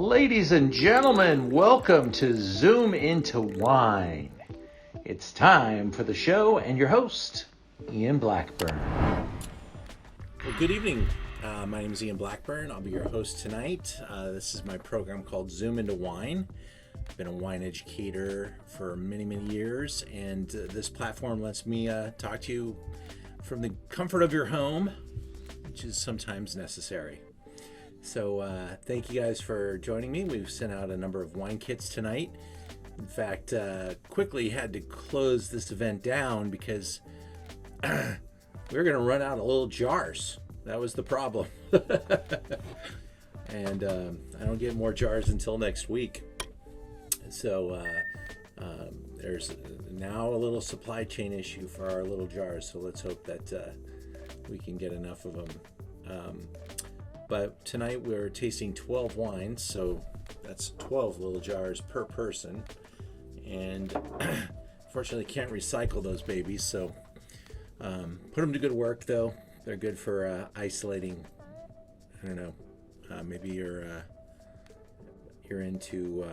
Ladies and gentlemen, welcome to Zoom into Wine. It's time for the show and your host, Ian Blackburn. Well, good evening. My name is Ian Blackburn. I'll be your host tonight. This is my program called Zoom into Wine. I've been a wine educator for many, many years, and this platform lets me talk to you from the comfort of your home, which is sometimes necessary. So thank you guys for joining me. We've sent out a number of wine kits tonight. In fact, quickly had to close this event down because we were going to run out of little jars. That was the problem. And I don't get more jars until next week. So there's now a little supply chain issue for our little jars. So let's hope that we can get enough of them. But tonight we're tasting 12 wines. So that's 12 little jars per person. And unfortunately can't recycle those babies. So put them to good work though. They're good for isolating. I don't know. Maybe you're into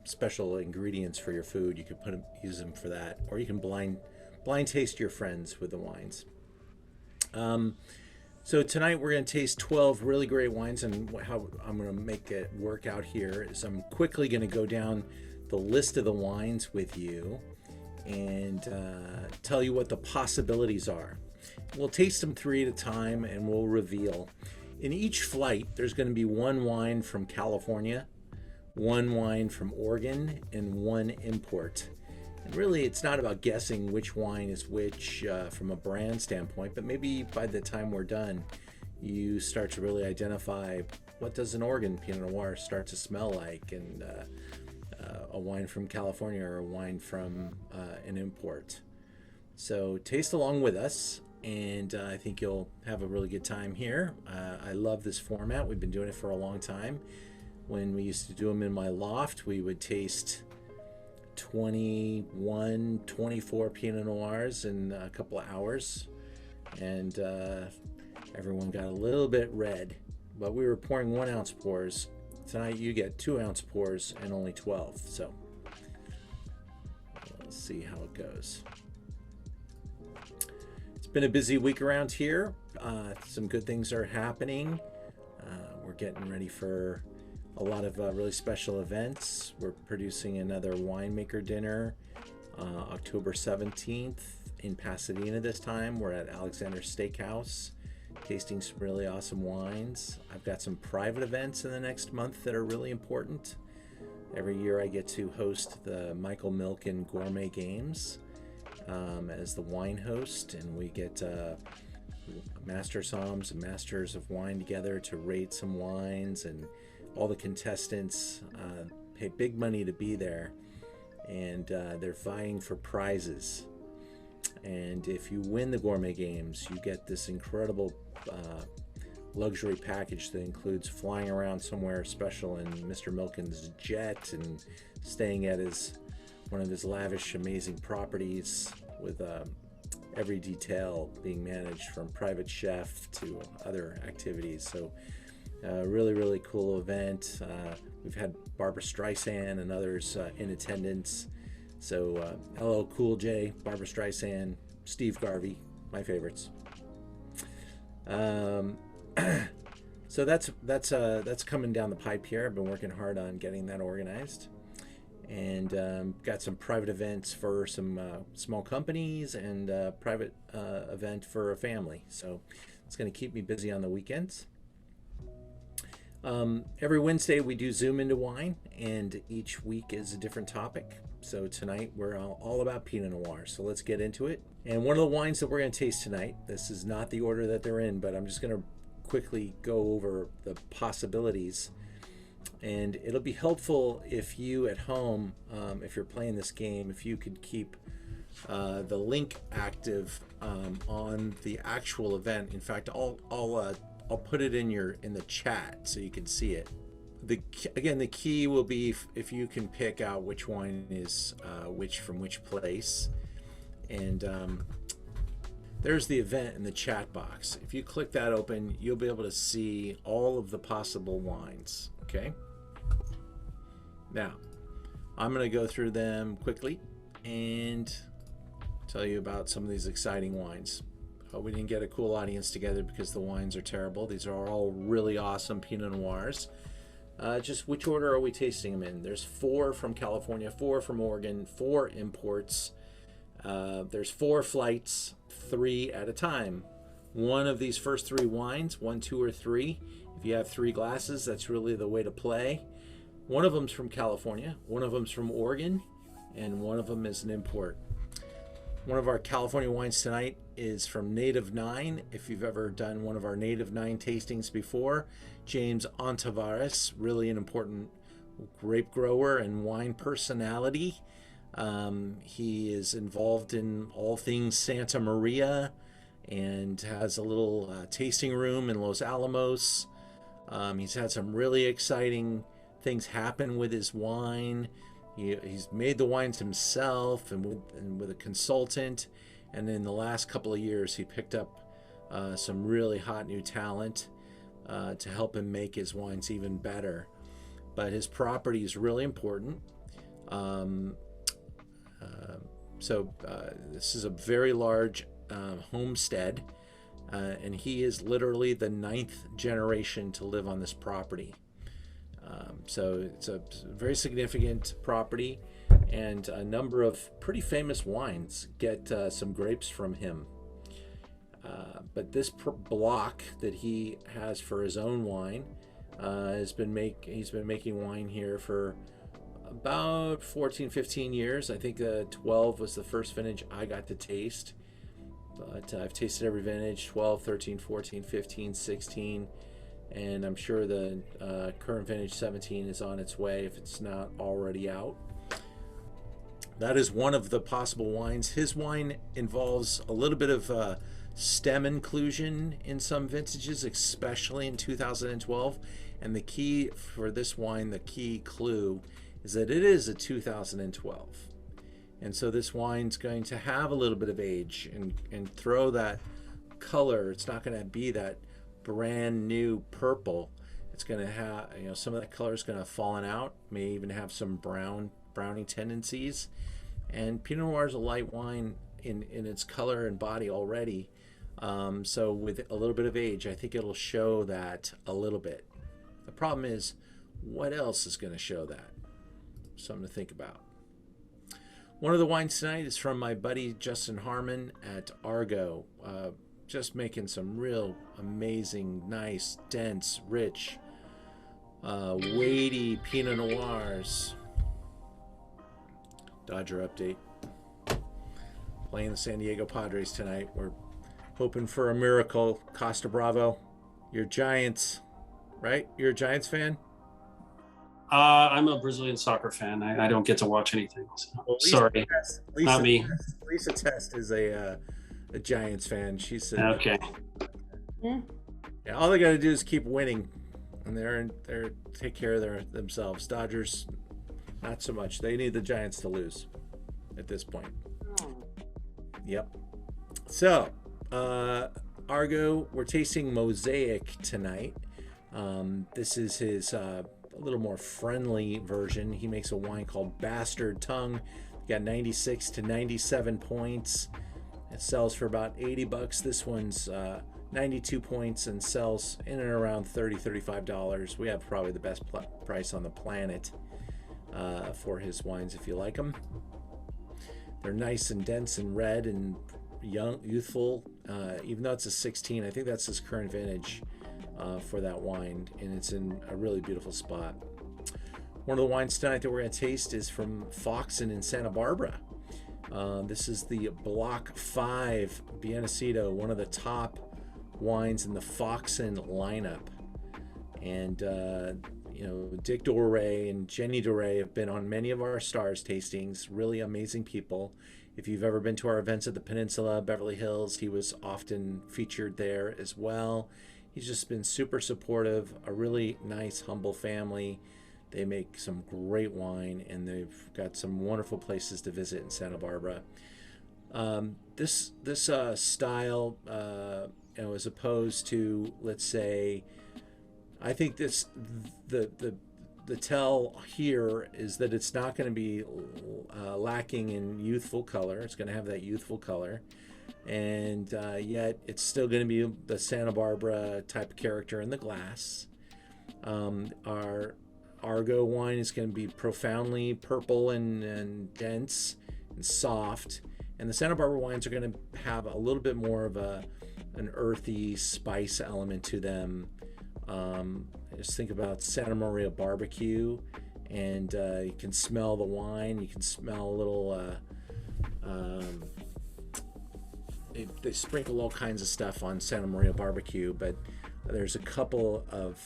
special ingredients for your food. You could use them for that, or you can blind taste your friends with the wines. So tonight we're going to taste 12 really great wines, and how I'm going to make it work out here is I'm quickly going to go down the list of the wines with you and tell you what the possibilities are. We'll taste them three at a time and we'll reveal. In each flight, there's going to be one wine from California, one wine from Oregon, and one import. And really, it's not about guessing which wine is which from a brand standpoint, but maybe by the time we're done, you start to really identify what does an Oregon Pinot Noir start to smell like, and a wine from California or a wine from an import. So taste along with us. And I think you'll have a really good time here. I love this format. We've been doing it for a long time. When we used to do them in my loft, we would taste 21, 24 Pinot Noirs in a couple of hours. And everyone got a little bit red. But we were pouring 1 ounce pours. Tonight you get 2 ounce pours and only 12. So let's see how it goes. It's been a busy week around here. Some good things are happening. We're getting ready for a lot of really special events. We're producing another winemaker dinner October 17th in Pasadena this time. We're at Alexander Steakhouse tasting some really awesome wines. I've got some private events in the next month that are really important. Every year I get to host the Michael Milken Gourmet Games as the wine host, and we get master somms and masters of wine together to rate some wines, and all the contestants pay big money to be there, and they're vying for prizes. And if you win the Gourmet Games, you get this incredible luxury package that includes flying around somewhere special in Mr. Milken's jet and staying at one of his lavish, amazing properties with every detail being managed from private chef to other activities. So really, really cool event. We've had Barbara Streisand and others in attendance. So LL Cool J, Barbara Streisand, Steve Garvey, my favorites. So that's coming down the pipe here. I've been working hard on getting that organized. And got some private events for some small companies and a private event for a family. So it's going to keep me busy on the weekends. Every Wednesday we do Zoom into Wine, and each week is a different topic. So tonight we're all about Pinot Noir. So let's get into it. And one of the wines that we're going to taste tonight, this is not the order that they're in, but I'm just going to quickly go over the possibilities. And it'll be helpful if you at home, if you're playing this game, if you could keep the link active on the actual event. In fact, I'll put it in the chat so you can see it. The key will be if you can pick out which wine is which from which place. And there's the event in the chat box. If you click that open, you'll be able to see all of the possible wines. Okay. Now, I'm going to go through them quickly and tell you about some of these exciting wines. We didn't get a cool audience together because the wines are terrible. These are all really awesome Pinot Noirs. Just which order are we tasting them in? There's 4 from California, 4 from Oregon, 4 imports. There's 4 flights, 3 at a time. One of these first 3 wines, 1, 2, or 3, if you have 3 glasses, that's really the way to play. One of them's from California, one of them's from Oregon, and one of them is an import. One of our California wines tonight is from Native 9. If you've ever done one of our Native 9 tastings before, James Ontiveros, really an important grape grower and wine personality. He is involved in all things Santa Maria and has a little tasting room in Los Alamos. He's had some really exciting things happen with his wine. He's made the wines himself and with a consultant, and in the last couple of years he picked up some really hot new talent to help him make his wines even better. But his property is really important. This is a very large homestead, and he is literally the 9th generation to live on this property. So it's a very significant property, and a number of pretty famous wines get some grapes from him. But this block that he has for his own wine he's been making wine here for about 14-15 years. I think 12 was the first vintage I got to taste, but I've tasted every vintage: 12, 13, 14, 15, 16, and I'm sure the current vintage 17 is on its way if it's not already out. That is one of the possible wines. His wine involves a little bit of stem inclusion in some vintages, especially in 2012. And the key for this wine, the key clue, is that it is a 2012. And so this wine's going to have a little bit of age and throw that color. It's not going to be that brand new purple. It's going to have, some of that color is going to have fallen out, may even have some browning tendencies. And Pinot Noir is a light wine in its color and body already. So with a little bit of age, I think it'll show that a little bit. The problem is, what else is going to show that? Something to think about. One of the wines tonight is from my buddy Justin Harmon at Argo. Just making some real amazing, nice, dense, rich, weighty Pinot Noirs. Dodger update. Playing the San Diego Padres tonight. We're hoping for a miracle. Costa Bravo, you're Giants, right? You're a Giants fan? I'm a Brazilian soccer fan. I don't get to watch anything. So. Well, sorry, not me. Lisa Test is a Giants fan. She's okay. Yeah, all they got to do is keep winning, and they're take care of themselves. Dodgers, not so much. They need the Giants to lose at this point. Yep. So, Argo, we're tasting Mosaic tonight. This is his a little more friendly version. He makes a wine called Bastard Tongue. Got 96 to 97 points. It sells for about $80. This one's 92 points and sells in and around $30-$35. We have probably the best price on the planet for his wines if you like them. They're nice and dense and red and young, youthful. Even though it's a 16, I think that's his current vintage for that wine, and it's in a really beautiful spot. One of the wines tonight that we're going to taste is from Foxen in Santa Barbara. This is the Block 5 Biennacido, one of the top wines in the Foxen lineup. And Dick Doré and Jenny Doré have been on many of our Stars tastings. Really amazing people. If you've ever been to our events at the Peninsula, Beverly Hills, he was often featured there as well. He's just been super supportive, a really nice, humble family. They make some great wine, and they've got some wonderful places to visit in Santa Barbara. This style, as opposed to, let's say, I think the the tell here is that it's not going to be lacking in youthful color. It's going to have that youthful color, and yet it's still going to be the Santa Barbara type of character in the glass. Our Argo wine is going to be profoundly purple and dense and soft, and the Santa Barbara wines are going to have a little bit more of an earthy spice element to them. Just think about Santa Maria barbecue, and you can smell the wine. You can smell a little. They sprinkle all kinds of stuff on Santa Maria barbecue, but there's a couple of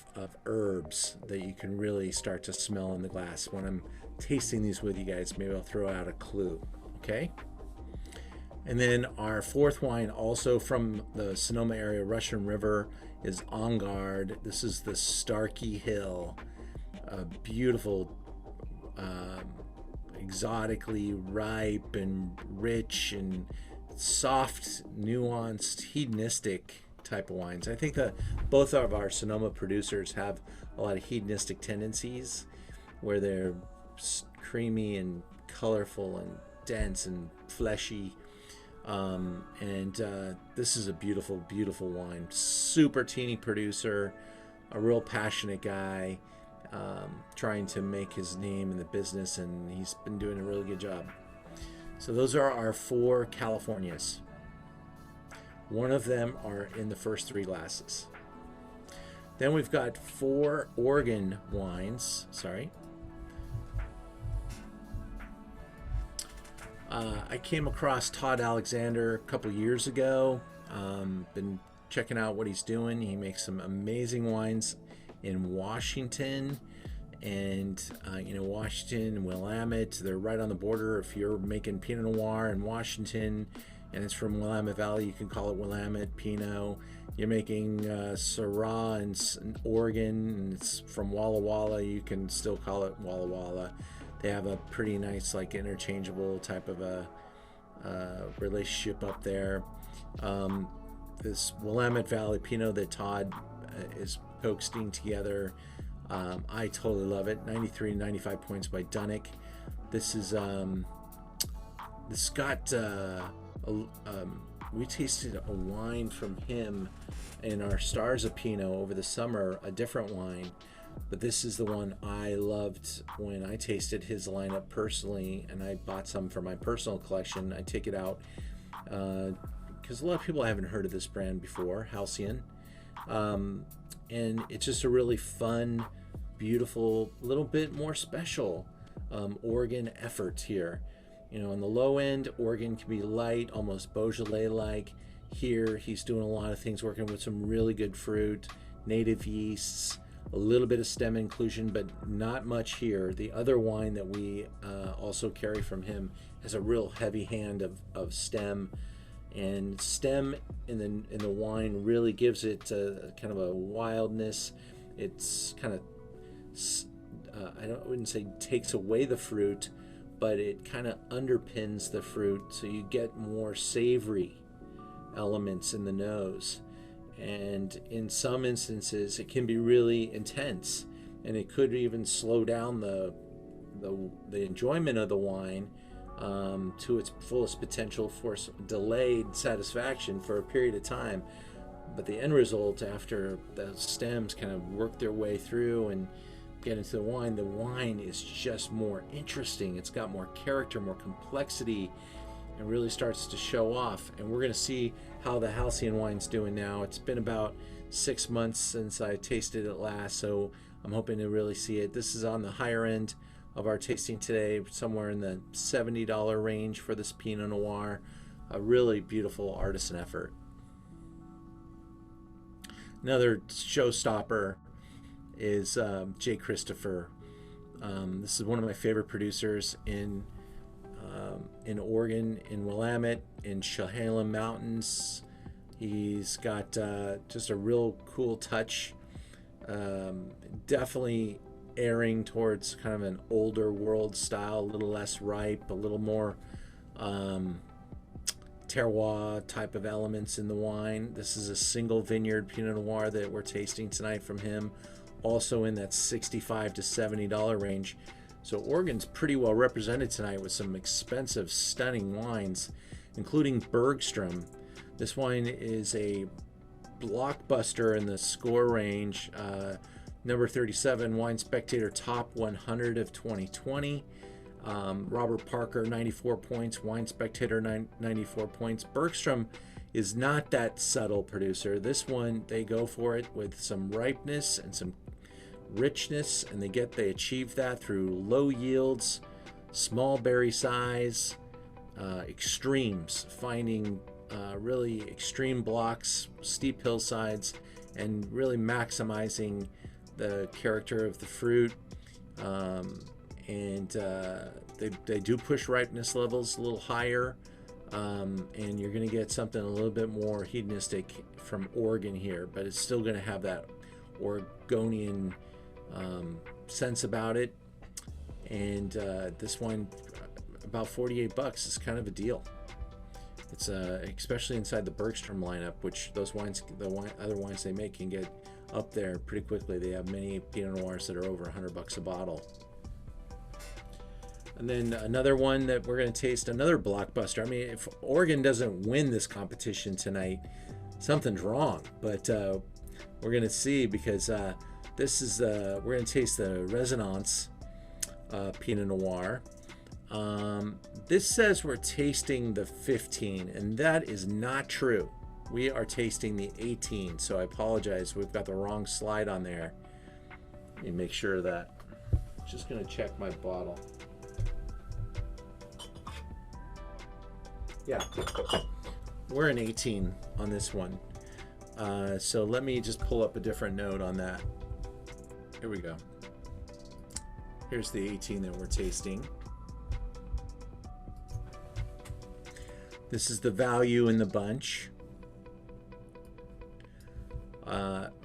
herbs that you can really start to smell in the glass. When I'm tasting these with you guys, maybe I'll throw out a clue. Okay. And then our fourth wine, also from the Sonoma area, Russian River, is On Guard. This is the Starkey Hill, a beautiful, exotically ripe and rich and soft, nuanced, hedonistic type of wines. I think that both of our Sonoma producers have a lot of hedonistic tendencies, where they're creamy and colorful and dense and fleshy. This is a beautiful, beautiful wine. Super teeny producer, a real passionate guy, trying to make his name in the business, and he's been doing a really good job. So those are our 4 Californias. One of them are in the first 3 glasses. Then we've got 4 Oregon wines. I came across Todd Alexander a couple years ago. Been checking out what he's doing. He makes some amazing wines in Washington, and Washington and Willamette, they're right on the border. If you're making Pinot Noir in Washington and it's from Willamette Valley, you can call it Willamette Pinot. You're making Syrah in Oregon and it's from Walla Walla, you can still call it Walla Walla. They have a pretty nice, like, interchangeable type of a relationship up there. This Willamette Valley Pinot that Todd is coaxing together, I totally love it. 93 and 95 points by Dunnick. This is this got we tasted a wine from him in our Stars of Pinot over the summer, a different wine. But this is the one I loved when I tasted his lineup personally, and I bought some for my personal collection. I take it out because a lot of people haven't heard of this brand before, Halcyon. And it's just a really fun, beautiful, little bit more special Oregon effort here. On the low end, Oregon can be light, almost Beaujolais-like. Here, he's doing a lot of things, working with some really good fruit, native yeasts, a little bit of stem inclusion, but not much here. The other wine that we also carry from him has a real heavy hand of stem, and stem in the wine really gives it kind of a wildness. It's kind of I wouldn't say takes away the fruit, but it kind of underpins the fruit, so you get more savory elements in the nose. And in some instances it can be really intense, and it could even slow down the enjoyment of the wine to its fullest potential for delayed satisfaction for a period of time. But the end result, after the stems kind of work their way through and get into the wine is just more interesting. It's got more character, more complexity, and really starts to show off. And we're going to see how the Halcyon wine's doing now. It's been about 6 months since I tasted it last, so I'm hoping to really see it. This is on the higher end of our tasting today, somewhere in the $70 range for this Pinot Noir. A really beautiful artisan effort. Another showstopper is Jay Christopher. This is one of my favorite producers in Oregon, in Willamette, in Chehalem Mountains. He's got just a real cool touch. Definitely erring towards kind of an older world style, a little less ripe, a little more terroir type of elements in the wine. This is a single vineyard Pinot Noir that we're tasting tonight from him. also in that $65 to $70 range. So Oregon's pretty well represented tonight with some expensive, stunning wines, including Bergstrom. This wine is a blockbuster in the score range. Number 37, Wine Spectator Top 100 of 2020. Robert Parker, 94 points. Wine Spectator, 94 points. Bergstrom is not that subtle producer. This one, they go for it with some ripeness and some richness, and they achieve that through low yields, small berry size, extremes, finding really extreme blocks, steep hillsides, and really maximizing the character of the fruit. And they do push ripeness levels a little higher, and you're going to get something a little bit more hedonistic from Oregon here, but it's still going to have that Oregonian sense about it. And this wine, about $48, is kind of a deal. It's especially inside the Bergstrom lineup, which those wines, other wines they make, can get up there pretty quickly. They have many Pinot Noirs that are over $100 a bottle. And then another one that we're going to taste, another blockbuster. I mean, if Oregon doesn't win this competition tonight, something's wrong. But we're going to see, because this is we're going to taste the Resonance Pinot Noir. This says we're tasting the 15, and that is not true. We are tasting the 18, so I apologize. We've got the wrong slide on there. Let me make sure of that. Just going to check my bottle. Yeah, we're an 18 on this one. So let me just pull up a different note on that. Here we go. Here's the 18 that we're tasting. This is the value in the bunch.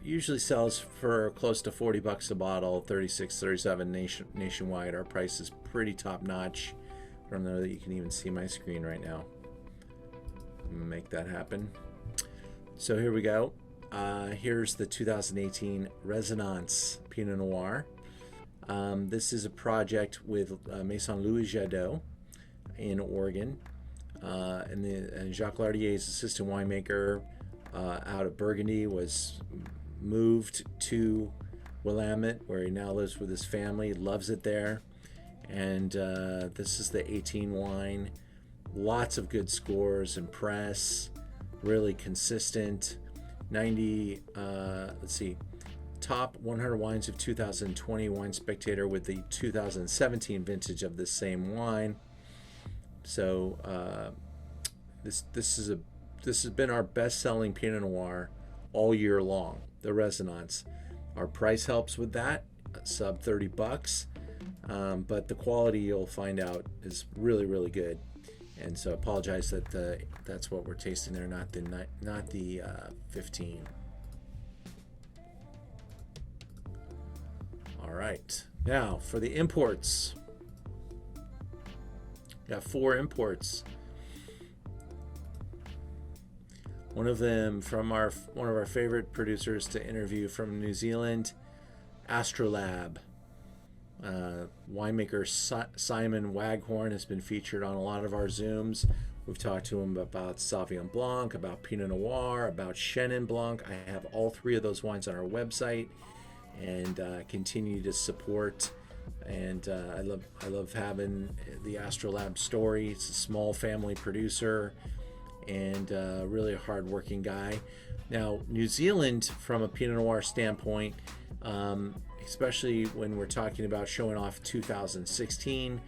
Usually sells for close to $40 a bottle, 36, 37 nationwide. Our price is pretty top notch. I don't know that you can even see my screen right now. Make that happen. So here we go. Here's the 2018 Resonance Pinot Noir. This is a project with Maison Louis Jadot in Oregon. And Jacques Lardier's assistant winemaker out of Burgundy was moved to Willamette, where he now lives with his family, loves it there. And this is the 18 wine. Lots of good scores and press, really consistent. 90, top 100 wines of 2020 Wine Spectator with the 2017 vintage of this same wine. So this has been our best-selling Pinot Noir all year long. The Resonance. Our price helps with that, sub $30, but the quality, you'll find out, is really, really good. And so I apologize that that's what we're tasting there, not the 15. All right, now for the imports. Got 4 imports. One of them from one of our favorite producers to interview from New Zealand, Astrolab. Winemaker Simon Waghorn has been featured on a lot of our Zooms. We've talked to him about Sauvignon Blanc, about Pinot Noir, about Chenin Blanc. I have all 3 of those wines on our website, and continue to support. And I love having the Astrolab story. It's a small family producer, and really a hard-working guy. Now, New Zealand, from a Pinot Noir standpoint, especially when we're talking about showing off 2016,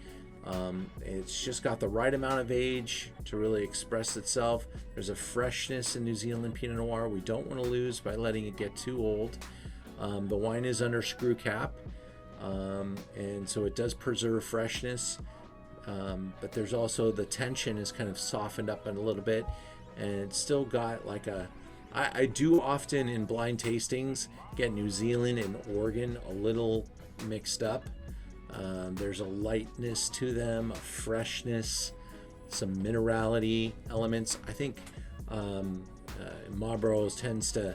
it's just got the right amount of age to really express itself. There's a freshness in New Zealand Pinot Noir we don't want to lose by letting it get too old. The wine is under screw cap, and so it does preserve freshness, but there's also the tension is kind of softened up a little bit, and it's still got like I do often in blind tastings get New Zealand and Oregon a little mixed up. There's a lightness to them, a freshness, some minerality elements. I think Marlborough tends to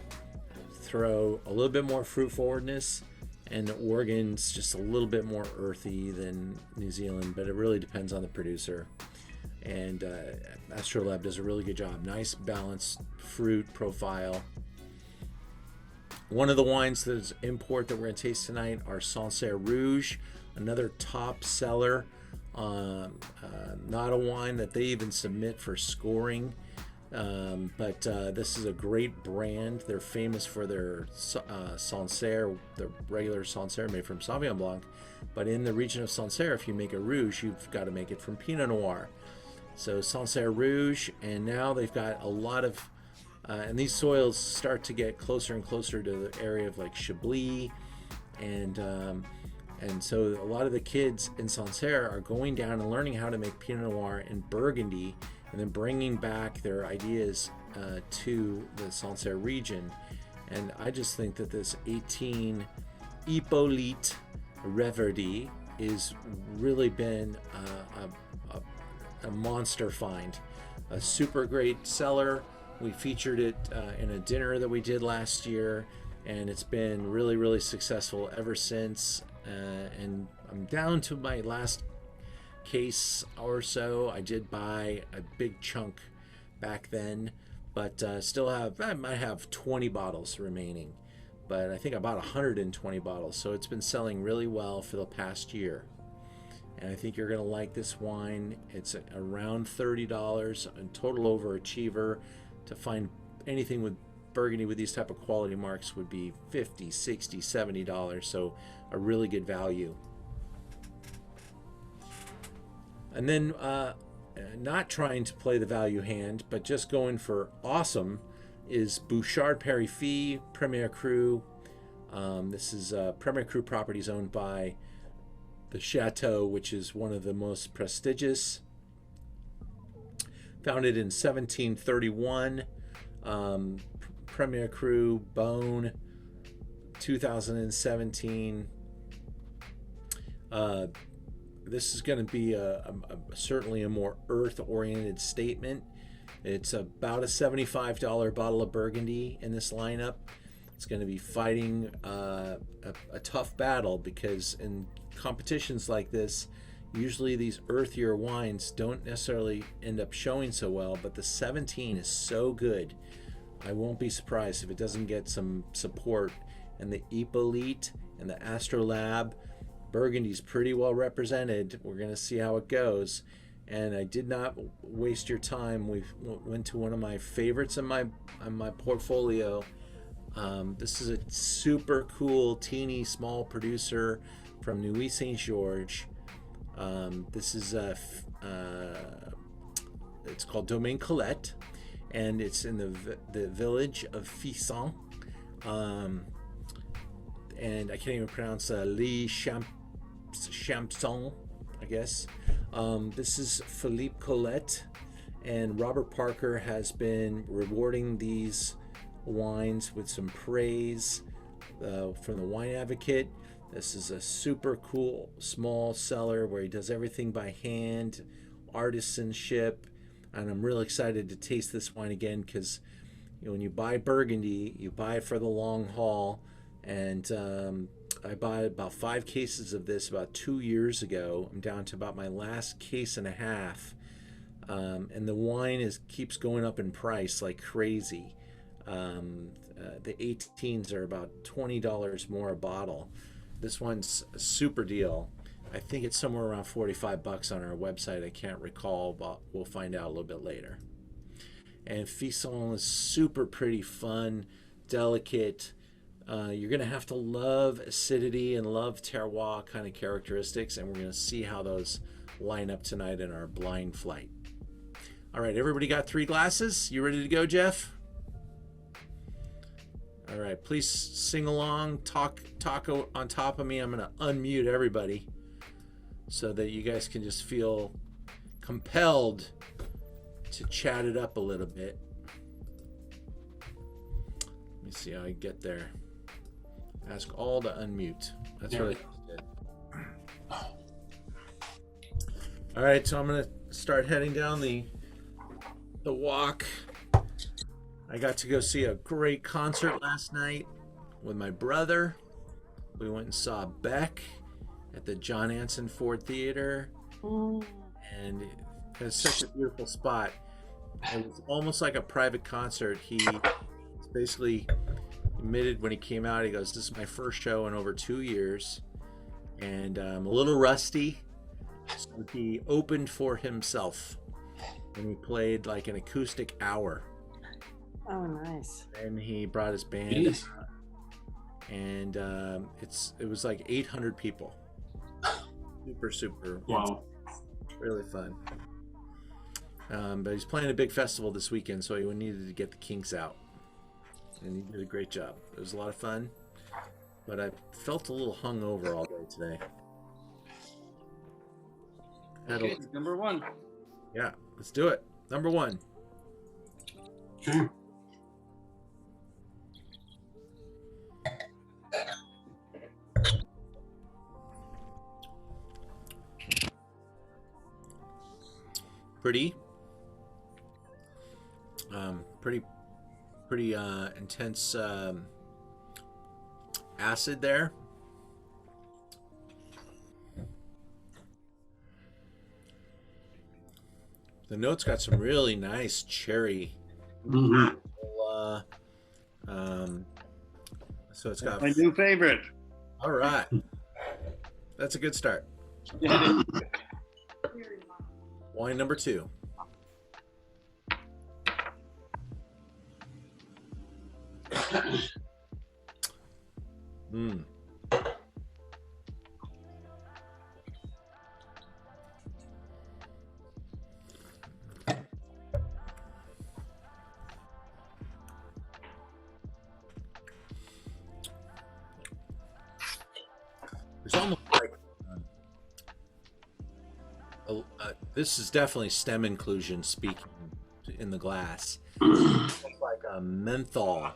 throw a little bit more fruit forwardness and Oregon's just a little bit more earthy than New Zealand, but it really depends on the producer. And Astrolab does a really good job. Nice balanced fruit profile. One of the wines that's import that we're going to taste tonight are Sancerre Rouge, another top seller. Not a wine that they even submit for scoring, but this is a great brand. They're famous for their Sancerre, the regular Sancerre made from Sauvignon Blanc. But in the region of Sancerre, if you make a Rouge, you've got to make it from Pinot Noir. So Sancerre Rouge, and now they've got a lot of, and these soils start to get closer and closer to the area of like Chablis, and so a lot of the kids in Sancerre are going down and learning how to make Pinot Noir in Burgundy, and then bringing back their ideas to the Sancerre region. And I just think that this 18 Hippolyte Reverdy is really been a monster find, a super great seller. We featured it in a dinner that we did last year, and it's been really, really successful ever since. And I'm down to my last case or so. I did buy a big chunk back then, but I might have 20 bottles remaining, but I think I bought 120 bottles, so it's been selling really well for the past year. And I think you're going to like this wine. It's around $30, a total overachiever. To find anything with Burgundy with these type of quality marks would be $50, $60, $70, so a really good value. And then not trying to play the value hand, but just going for awesome, is Bouchard Périfie Premier Cru. This is Premier Cru properties owned by the Chateau, which is one of the most prestigious. Founded in 1731. Premier Cru Beaune, 2017. This is going to be certainly a more earth-oriented statement. It's about a $75 bottle of Burgundy in this lineup. It's going to be fighting a tough battle, because in competitions like this, usually these earthier wines don't necessarily end up showing so well, but the 17 is so good. I won't be surprised if it doesn't get some support. And the Hippolyte and the Astrolab, Burgundy's pretty well represented. We're going to see how it goes. And I did not waste your time. We went to one of my favorites in my portfolio. This is a super cool, teeny, small producer from Nuit Saint-Georges. This is it's called Domaine Colette, and it's in the village of Fisson. And I can't even pronounce Les Champsons, I guess. This is Philippe Colette, and Robert Parker has been rewarding these wines with some praise from the Wine Advocate. This is a super cool small cellar where he does everything by hand, artisanship, and I'm really excited to taste this wine again, because when you buy Burgundy, you buy it for the long haul. And I bought about 5 cases of this about 2 years ago. I'm down to about my last case and a half, and the wine keeps going up in price like crazy. The 18s are about $20 more a bottle. This one's a super deal. I think it's somewhere around $45 on our website. I can't recall, but we'll find out a little bit later. And Fisson is super pretty, fun, delicate. You're going to have to love acidity and love terroir kind of characteristics, and we're going to see how those line up tonight in our blind flight. All right, everybody got 3 glasses? You ready to go, Jeff? All right, please sing along, talk on top of me. I'm going to unmute everybody so that you guys can just feel compelled to chat it up a little bit. Let me see how I get there. Ask all to unmute. That's what I did. All right, so I'm going to start heading down the walk. I got to go see a great concert last night with my brother. We went and saw Beck at the John Anson Ford Theater, and it was such a beautiful spot. It was almost like a private concert. He basically admitted when he came out, he goes, "This is my first show in over 2 years, and I'm a little rusty." So he opened for himself, and he played like an acoustic hour. Oh, nice. And he brought his band, Jeez. and it was like 800 people. Super Wow. really fun. But he's playing a big festival this weekend, so he needed to get the kinks out, and he did a great job. It was a lot of fun, but I felt a little hungover all day today. Okay, number one. Yeah, let's do it. Number one. Okay. Pretty intense acid there. The notes got some really nice cherry. Mhm. So it's got. My new favorite. All right, that's a good start. Yeah, Wine number 2. It's almost like this is definitely stem inclusion speaking in the glass. It's like a menthol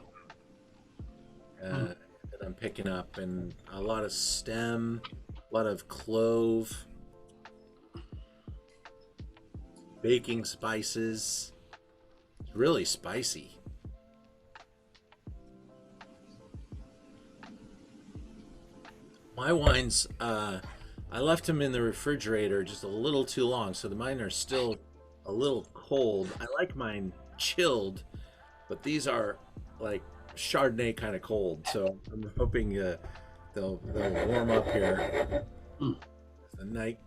that I'm picking up, and a lot of stem, a lot of clove, baking spices. It's really spicy. My wines, I left them in the refrigerator just a little too long, so mine are still a little cold. I like mine chilled, but these are like Chardonnay kind of cold, so I'm hoping they'll warm up here as the night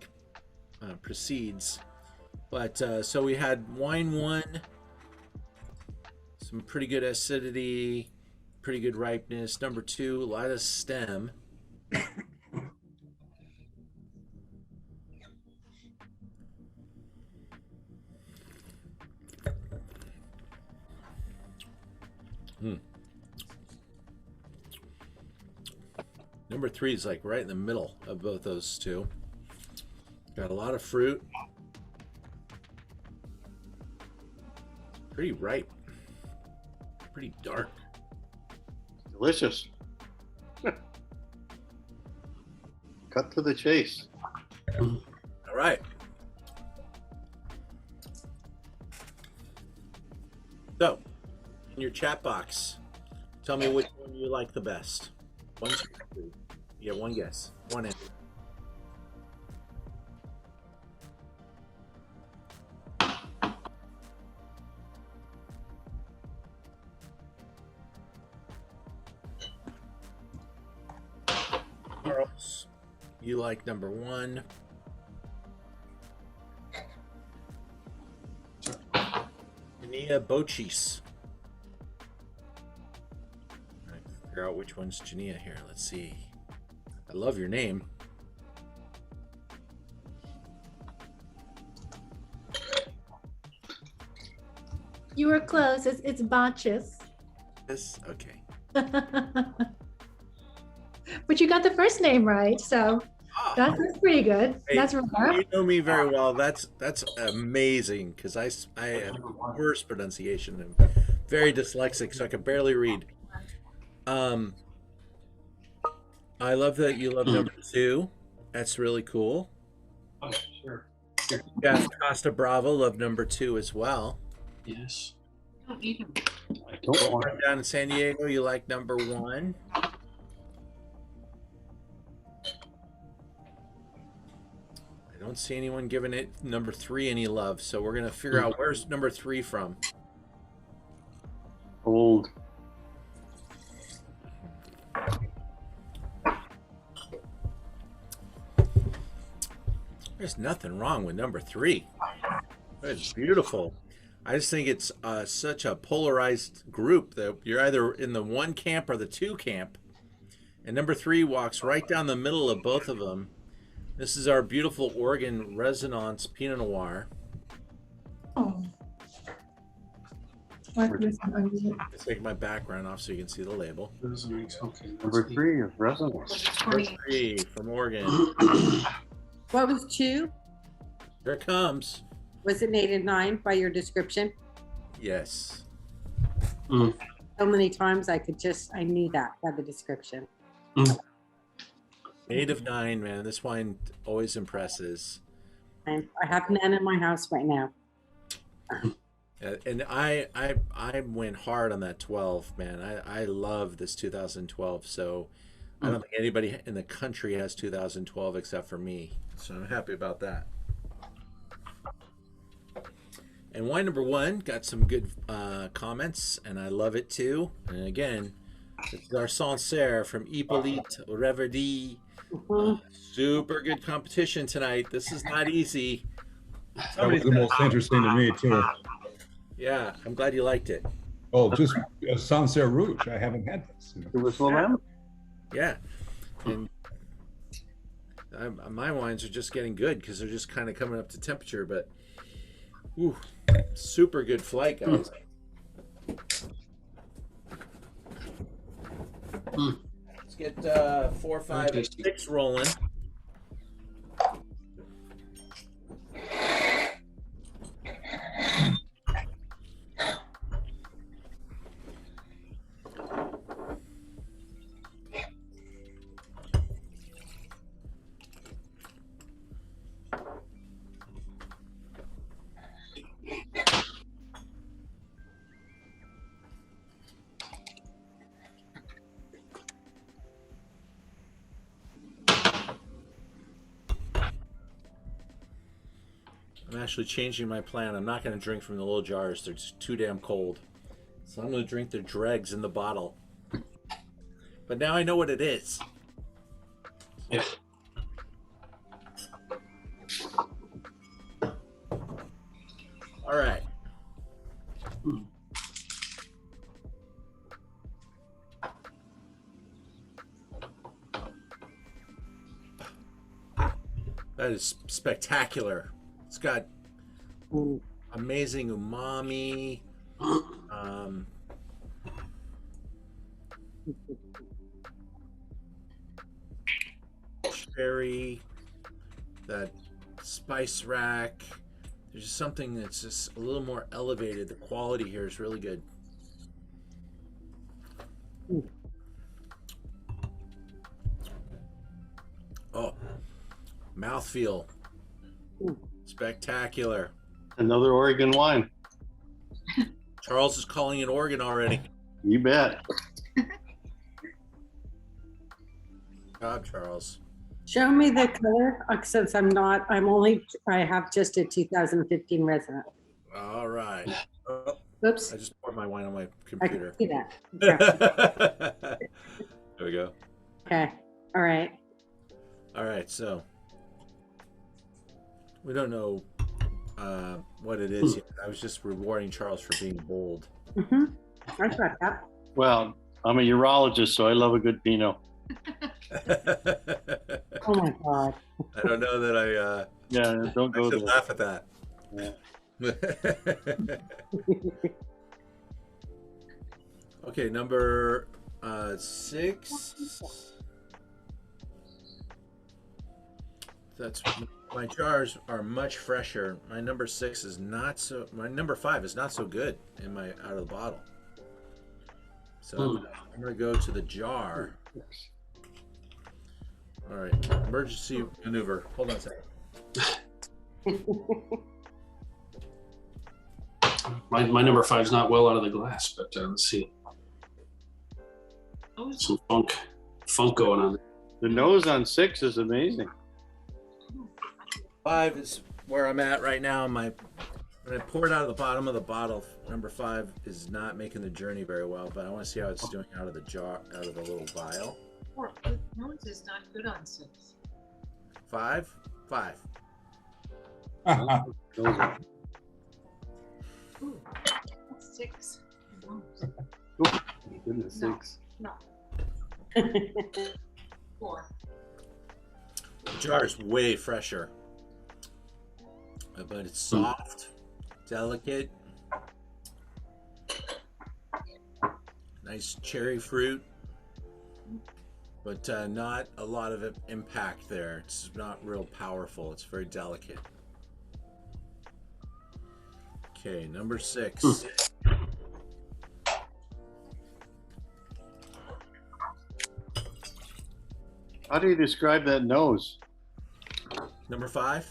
proceeds. But so we had wine 1, some pretty good acidity, pretty good ripeness. Number 2, a lot of stem. Number 3 is like right in the middle of both those two. Got a lot of fruit. Pretty ripe. Pretty dark. delicious. Cut to the chase. All right. So, in your chat box, tell me which one you like the best. 1, 2, 3. You get one guess. One answer. Charles, you like number 1. Jania Bochis. I have to figure out which one's Jania here. Let's see. I love your name. You were close. It's Botches. This? Okay. But you got the first name right, so that's pretty good. Hey, That's right. you know me very well. That's amazing because I have worse pronunciation. I'm very dyslexic, so I can barely read. I love that you love number 2. That's really cool. Oh, sure. Jeff Costa Bravo loved number 2 as well. Yes. I don't need him. I don't want Down in San Diego, you like number 1. I don't see anyone giving it number 3 any love, so we're gonna figure out where's number 3 from. Old. There's nothing wrong with number 3. It's beautiful. I just think it's such a polarized group that you're either in the 1 camp or the 2 camp. And number 3 walks right down the middle of both of them. This is our beautiful Oregon Resonance Pinot Noir. Oh. Let's take my background off so you can see the label. Okay. Number 3 is resonance. Number 3 from Oregon. What was 2? Here it comes. Was it 8 and 9 by your description? Yes. Mm. So many times I knew that by the description. 8 of 9, man. This wine always impresses. I have none in my house right now. And I went hard on that 12, man. I love this 2012. So I don't think anybody in the country has 2012 except for me. So I'm happy about that. And wine number 1 got some good comments, and I love it too. And again, it's our Sancerre from Hippolyte Reverdy. Super good competition tonight. This is not easy. That was the most interesting to me too. Yeah, I'm glad you liked it. Oh, just Sancerre Rouge. I haven't had this. It was lamb. Yeah, and my wines are just getting good because they're just kind of coming up to temperature. But, ooh, super good flight, guys. Let's get 4, 5, and 6 rolling. I'm actually changing my plan. I'm not going to drink from the little jars. They're just too damn cold. So I'm going to drink the dregs in the bottle. But now I know what it is. Yeah. All right. That is spectacular. It's got amazing umami. Cherry, that spice rack. There's just something that's just a little more elevated. The quality here is really good. Oh, mouthfeel. Spectacular. Another Oregon wine. Charles is calling it Oregon already. You bet. Good job, Charles. Show me the color, since I have just a 2015 resident. All right. Oh, Oops, I just poured my wine on my I computer. can see that. Okay. There we go. Okay, all right. All right, so we don't know what it is yet. I was just rewarding Charles for being bold. I got that. Well, I'm a urologist, so I love a good Pinot. Oh my God. I don't know that I Yeah, don't I go should there. laugh at that. Yeah. Okay, number 6. That's my jars are much fresher. My number 6 is not so. My number 5 is not so good in my out of the bottle. So I'm gonna go to the jar. All right, emergency maneuver. Hold on a second. My number 5 is not well out of the glass, but let's see. Some funk going on. The nose on 6 is amazing. 5 is where I'm at right now. When I pour it out of the bottom of the bottle, number 5 is not making the journey very well, but I want to see how it's doing out of the jar, out of the little vial. Nose is not good on 6. 5? 5. Those are- Ooh, 6. Goodness No. sakes. No. 4. The jar is way fresher, but it's soft, delicate, nice cherry fruit, but not a lot of impact there. It's not real powerful. It's very delicate. Okay, number 6. How do you describe that nose? Number 5.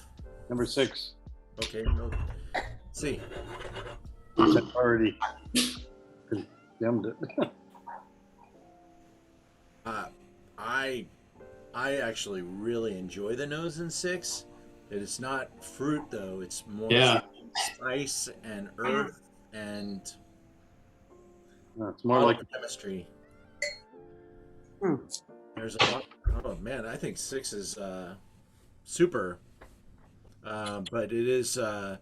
Number 6. Okay, no. Let's see. I've already condemned it. I actually really enjoy the nose in 6. It's not fruit though. It's more spice and earth and No, it's more like chemistry. Hmm. There's a lot. Oh man, I think 6 is super, but it is that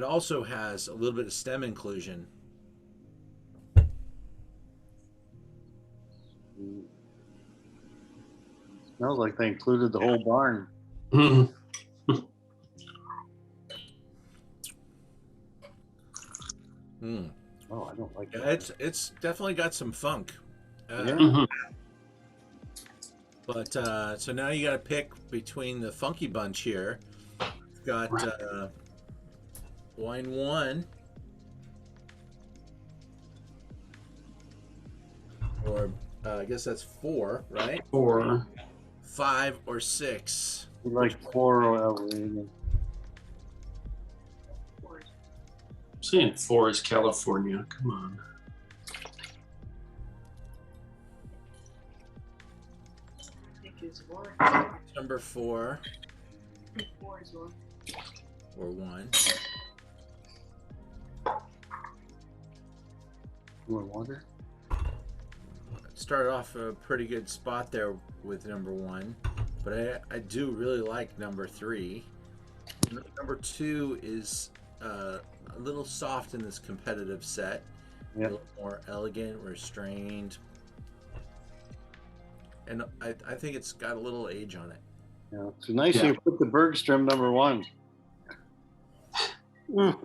also has a little bit of stem inclusion. smells like they included the whole barn. Mm. Oh, I don't like Yeah, that. it's definitely got some funk. Yeah. But so now you got to pick between the funky bunch here. You've got wine 1, or I guess that's 4, right? 4. 5 or 6. You like 4 I'm saying 4 is California. Come on. I think it's 4. Number 4 4 is 1. or 1. You want water? Started off a pretty good spot there with number 1, but I do really like number 3. Number 2 is a little soft in this competitive set. A Yep. little more elegant, restrained, and I think it's got a little age on it. Yeah. It's nice you put the Bergstrom number 1. Get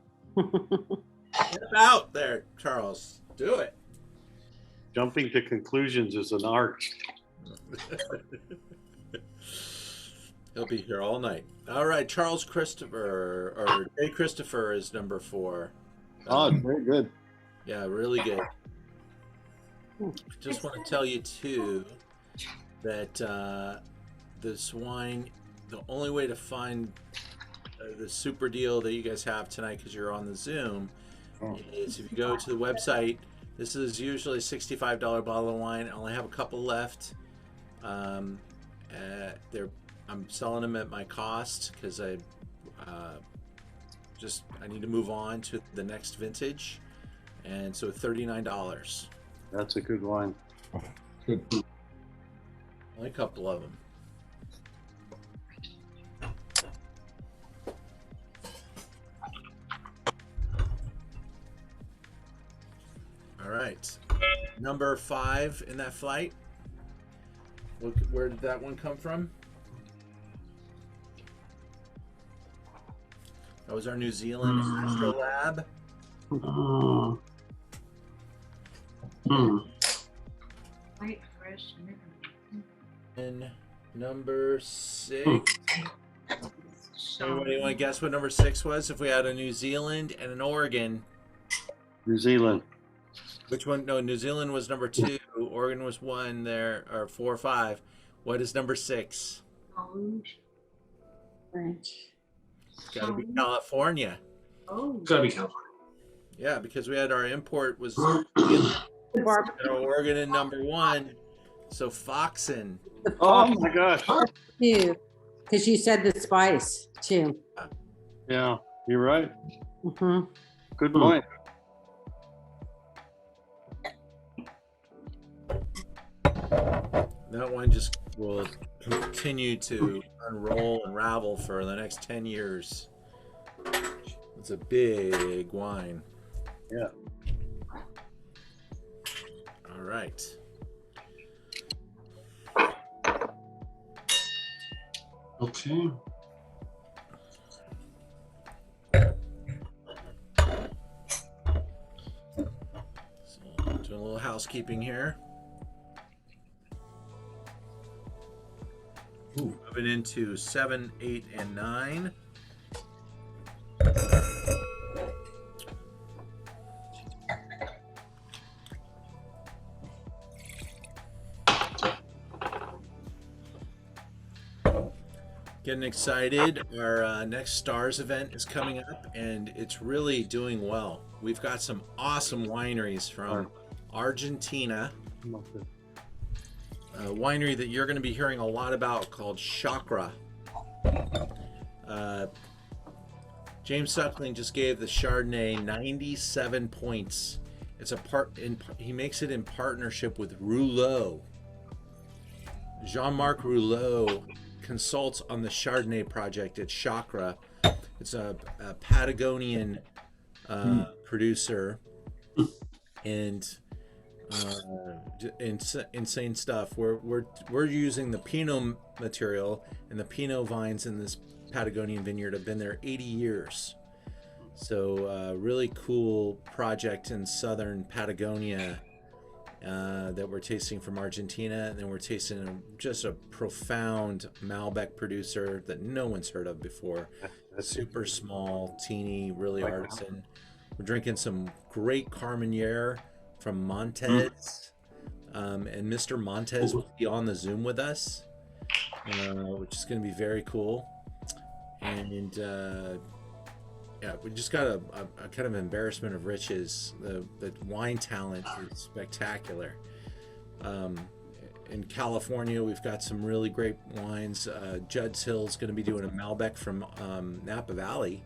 out there, Charles. Do it. Jumping to conclusions is an art. He'll be here all night. All right, Charles Christopher, or J. Christopher is number 4. Oh, very good. Yeah, really good. Just want to tell you too that this wine, the only way to find the super deal that you guys have tonight, because you're on the Zoom, is if you go to the website. This is usually a $65 bottle of wine. I only have a couple left. I'm selling them at my cost because I need to move on to the next vintage, and so $39. That's a good wine. Good. Only a couple of them. All right, number 5 in that flight. Where did that one come from? That was our New Zealand Astrolab. Light, fresh, And number 6. Anybody want to guess what number 6 was? If we had a New Zealand and an Oregon. New Zealand. Which one? No, New Zealand was number 2. Oregon was 1 there, or 4 or 5. What is number 6? orange. French. Got to be California. Oh, Gotta be California. Yeah, because we had our import was Barb- Oregon in number 1. So Foxen. Oh my gosh. Because because you said the spice too. Yeah, you're right. Mhm. Good point. That wine just will continue to unroll and ravel for the next 10 years. It's a big wine. Yeah. All right. Okay. So, doing a little housekeeping here. Moving into 7, 8, and 9. Getting excited. Our next STARS event is coming up, and it's really doing well. We've got some awesome wineries from Argentina. A winery that you're going to be hearing a lot about called Chakra. James Suckling just gave the Chardonnay 97 points. It's he makes it in partnership with Rouleau. Jean-Marc Rouleau consults on the Chardonnay project at Chakra. It's a Patagonian producer, and insane stuff. We're using the Pinot material, and the Pinot vines in this Patagonian vineyard have been there 80 years. So really cool project in southern Patagonia that we're tasting from Argentina, and then we're tasting just a profound Malbec producer that no one's heard of before. Super small, teeny, really artisan. We're drinking some great Carmenere from Montez, and Mr. Montez will be on the Zoom with us, which is going to be very cool. And yeah, we just got a kind of embarrassment of riches. The wine talent is spectacular. In California, we've got some really great wines. Judd's Hill is going to be doing a Malbec from Napa Valley,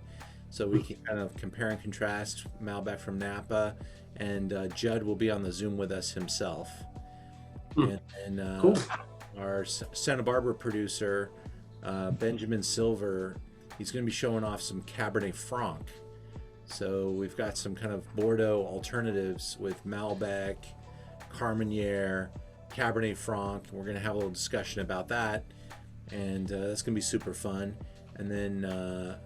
so we can kind of compare and contrast Malbec from Napa. And Judd will be on the Zoom with us himself. And Cool. Our Santa Barbara producer, Benjamin Silver, he's going to be showing off some Cabernet Franc. So we've got some kind of Bordeaux alternatives with Malbec, Carmenere, Cabernet Franc. We're going to have a little discussion about that, and that's going to be super fun. And then,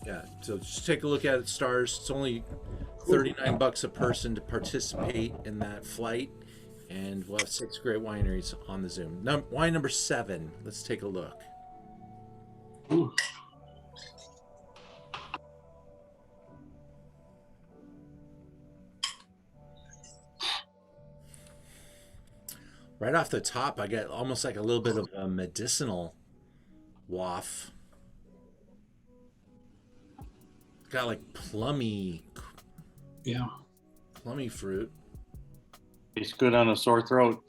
yeah, so just take a look at it, STARS. It's only $39 a person to participate in that flight, and we'll have 6 great wineries on the Zoom. Wine number 7. Let's take a look. Ooh. Right off the top, I get almost like a little bit of a medicinal waft. Got like plummy fruit. It's good on a sore throat.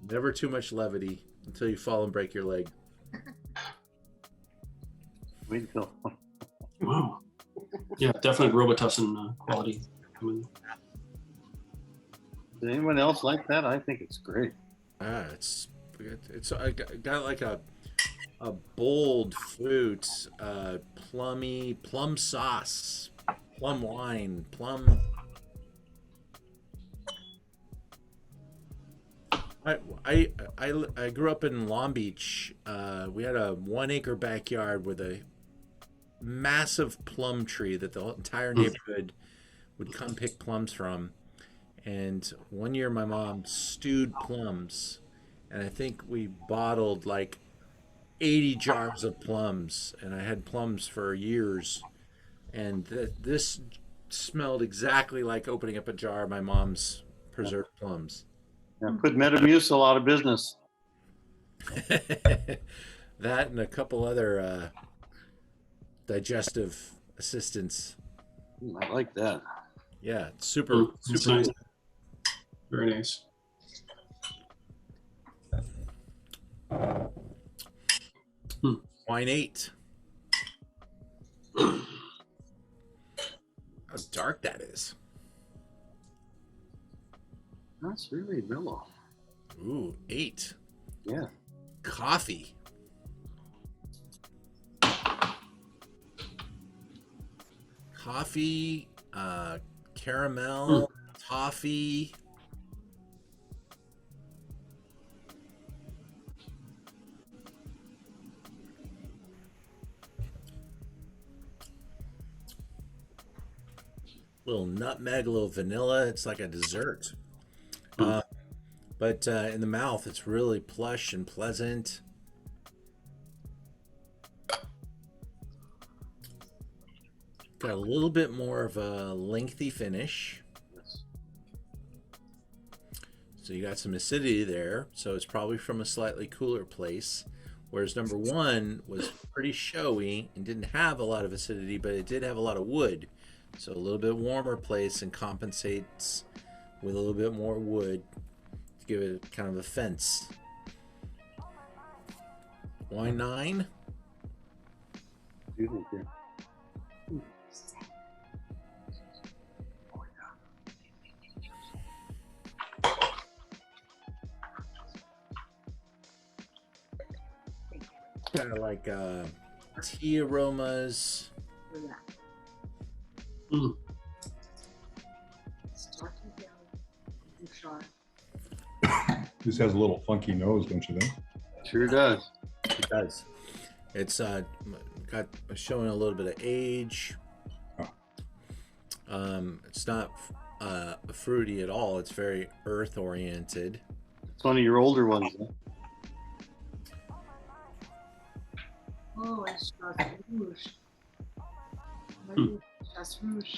Never too much levity until you fall and break your leg. Wait till. Wow. Yeah, definitely Robitussin quality. Does anyone else like that? I think it's great. It's I got like a bold fruit, plummy, plum sauce, plum wine, plum. I grew up in Long Beach. We had a 1-acre backyard with a massive plum tree that the entire neighborhood would come pick plums from. And one year my mom stewed plums, and I think we bottled like 80 jars of plums, and I had plums for years. And this smelled exactly like opening up a jar of my mom's preserved plums. Yeah, put Metamucil out of business. That and a couple other digestive assistants. I like that. Yeah, super That's super. nice. Very nice. Wine 8. How dark that is. That's really mellow. Ooh, 8. Yeah. Coffee. Coffee, caramel, toffee. Little nutmeg, a little vanilla. It's like a dessert. But in the mouth, it's really plush and pleasant. Got a little bit more of a lengthy finish. So you got some acidity there. So it's probably from a slightly cooler place. Whereas number 1 was pretty showy and didn't have a lot of acidity, but it did have a lot of wood. So a little bit warmer place and compensates with a little bit more wood to give it kind of a fence. Wine 9. Kind of like tea aromas. Mm. Starting down and sharp. This has a little funky nose, don't you think? Sure does. It does. It's got showing a little bit of age. It's not fruity at all. It's very earth oriented. It's one of your older ones. Huh? Oh, it's Chasse Rouge. Maybe Chasse Rouge.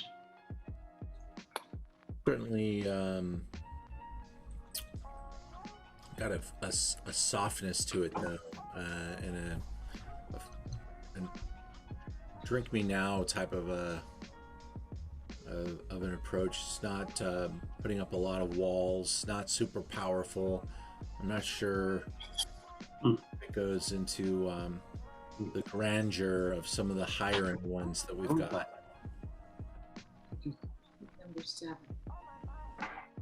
Certainly got a softness to it though, and a drink me now type of an approach. It's not putting up a lot of walls, not super powerful. I'm not sure it goes into the grandeur of some of the higher end ones that we've got. Number 7.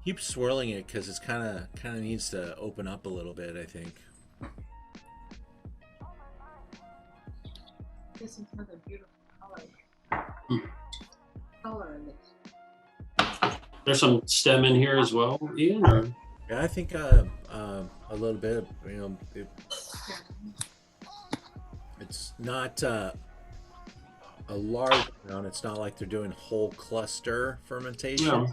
Keep swirling it because it's kind of needs to open up a little bit, I think. This is another beautiful color. Color in it. There's some stem in here as well, Ian. Or? Yeah, I think a little bit. You know, it's not a large amount. It's not like they're doing whole cluster fermentation. No.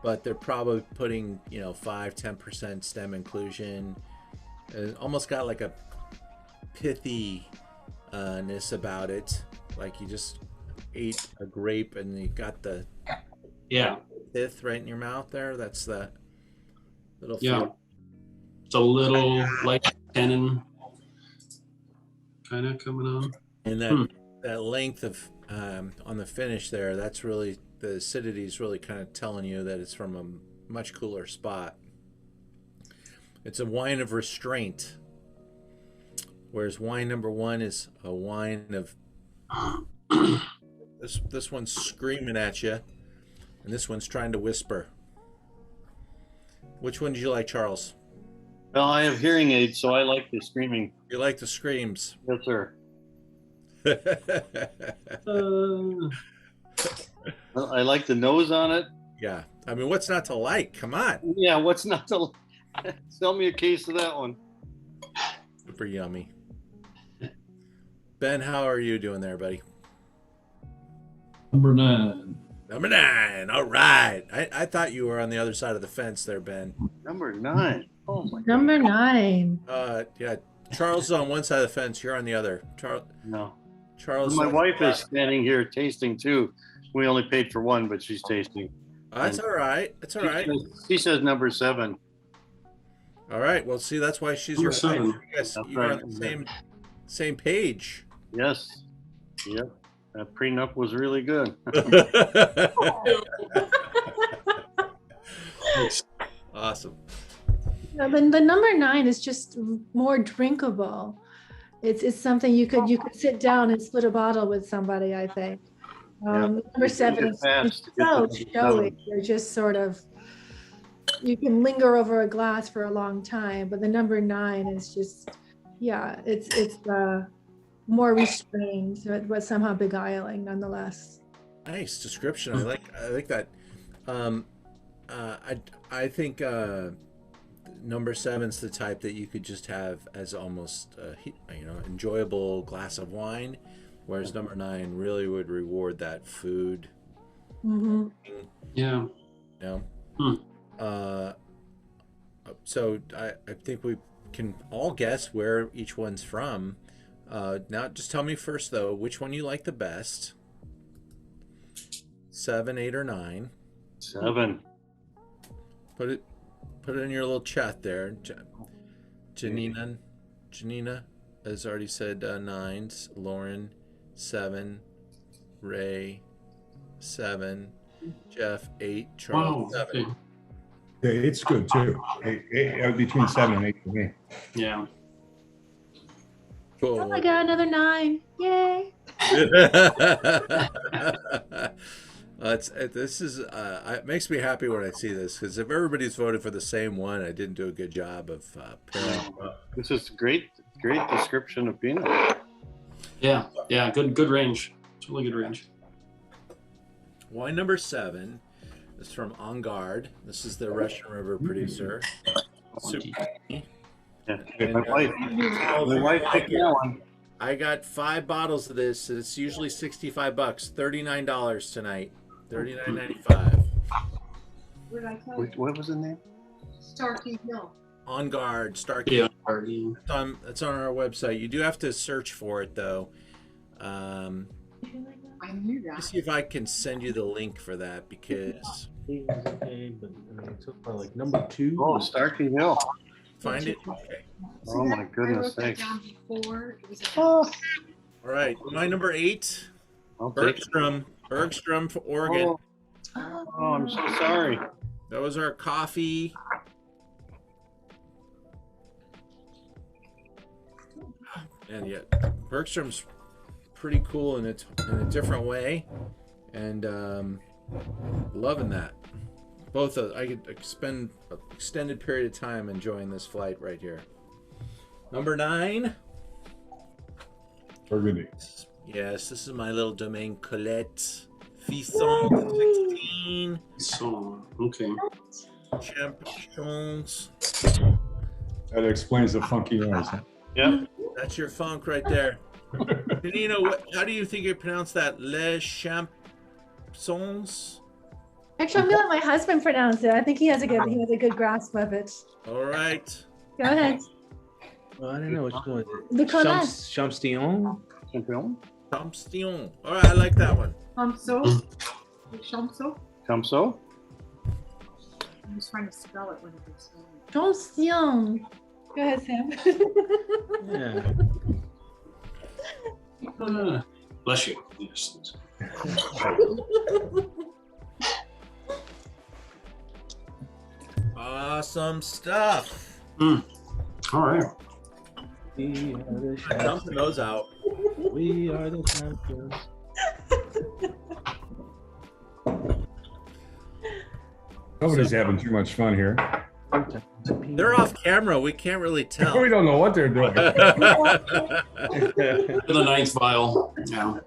But they're probably putting, 5-10% stem inclusion. It almost got like a pithy ness about it. Like you just ate a grape and you got the pith right in your mouth there. That's the little flavor. It's a little light tannin kind of coming on. And that length of on the finish there, that's really, the acidity is really kind of telling you that it's from a much cooler spot. It's a wine of restraint, whereas wine number 1 is a wine of this one's screaming at you, and this one's trying to whisper. Which one did you like, Charles? Well, I have hearing aids, so I like the screaming. You like the screams? Yes, sir. I like the nose on it. Yeah, I mean, what's not to like? Come on. Yeah, what's not to? Sell me a case of that one. Super yummy. Ben, how are you doing there, buddy? Number 9. Number 9. All right. I thought you were on the other side of the fence there, Ben. Number 9. Oh my. Number 9. Yeah. Charles is on one side of the fence. You're on the other. No. Charles. My wife is standing here tasting too. We only paid for one, but she's tasting. That's all right. That's all right. She says number 7. All right. Well, see, that's why she's your wife. You guys, you're on the same page. Yes. Yep. That prenup was really good. Awesome. Yeah, but the number 9 is just more drinkable. It's something you could sit down and split a bottle with somebody, I think. Number 7 is Fast to get so to showy. 7. They're just sort of, you can linger over a glass for a long time, but the number 9 is just, yeah, it's more restrained, but somehow beguiling nonetheless. Nice description. I like that. I think number 7's the type that you could just have as almost enjoyable glass of wine, whereas number 9 really would reward that food. Mm-hmm. Yeah. You know? So I think we can all guess where each one's from. Now, just tell me first, though, which one you like the best. 7, 8, or 9. 7. Put it in your little chat there. Janina has already said 9s. Lauren, 7. Ray, 7. Jeff, 8. Charles, 7. Okay. Yeah, it's good too. Between 7 and 8 for me. Yeah. Cool. Oh, I got another 9. Yay. It makes me happy when I see this, because if everybody's voted for the same one, I didn't do a good job of pairing. This is great description of Pinot. Yeah. Yeah. Good range. It's really good range. Wine number 7 is from On Guard. This is the Russian River producer. Super. Yeah. And, My wife picked that one. I got 5 bottles of this. And it's usually $65, $39 tonight, $39.95. What did I tell you? What was the name? Starkey Hill. On Guard, Stark. Yeah. It's on our website. You do have to search for it though. I knew Let me that. see if I can send you the link for that, because Okay, but so far, like number 2. Oh, Starkey Hill. find it. Okay. Oh my goodness I wrote that sakes. down before. It was All right, my number 8, I'll take it. Bergstrom for Oregon. Oh, I'm so sorry. That was our coffee. And yet, Bergstrom's pretty cool in a different way, and loving that. Both I could spend an extended period of time enjoying this flight right here. Number 9. Burgundy. Yes, this is my little Domaine Colette. Fisson 16. So, okay. Champions. That explains the funky noise. Huh? Yeah. That's your funk right there. Janina, how do you think you pronounce that? Les Champsons? Actually, I'm gonna let my husband pronounce it. I think he has a good grasp of it. All right. Go ahead. Well, I don't know which one is it. The Colette. Champstion. Champion. Champstion. All right, I like that one. Chamso. Chamso. Chamso. I was trying to spell it when it was spelling. Champion. Go ahead, Sam. Yeah. Bless you. Yes. Awesome stuff. All right. We are the I'm dumping those out. We are the champions. Nobody's having too much fun here. They're off camera. We can't really tell. We don't know what they're doing. The 9th vial. Yeah.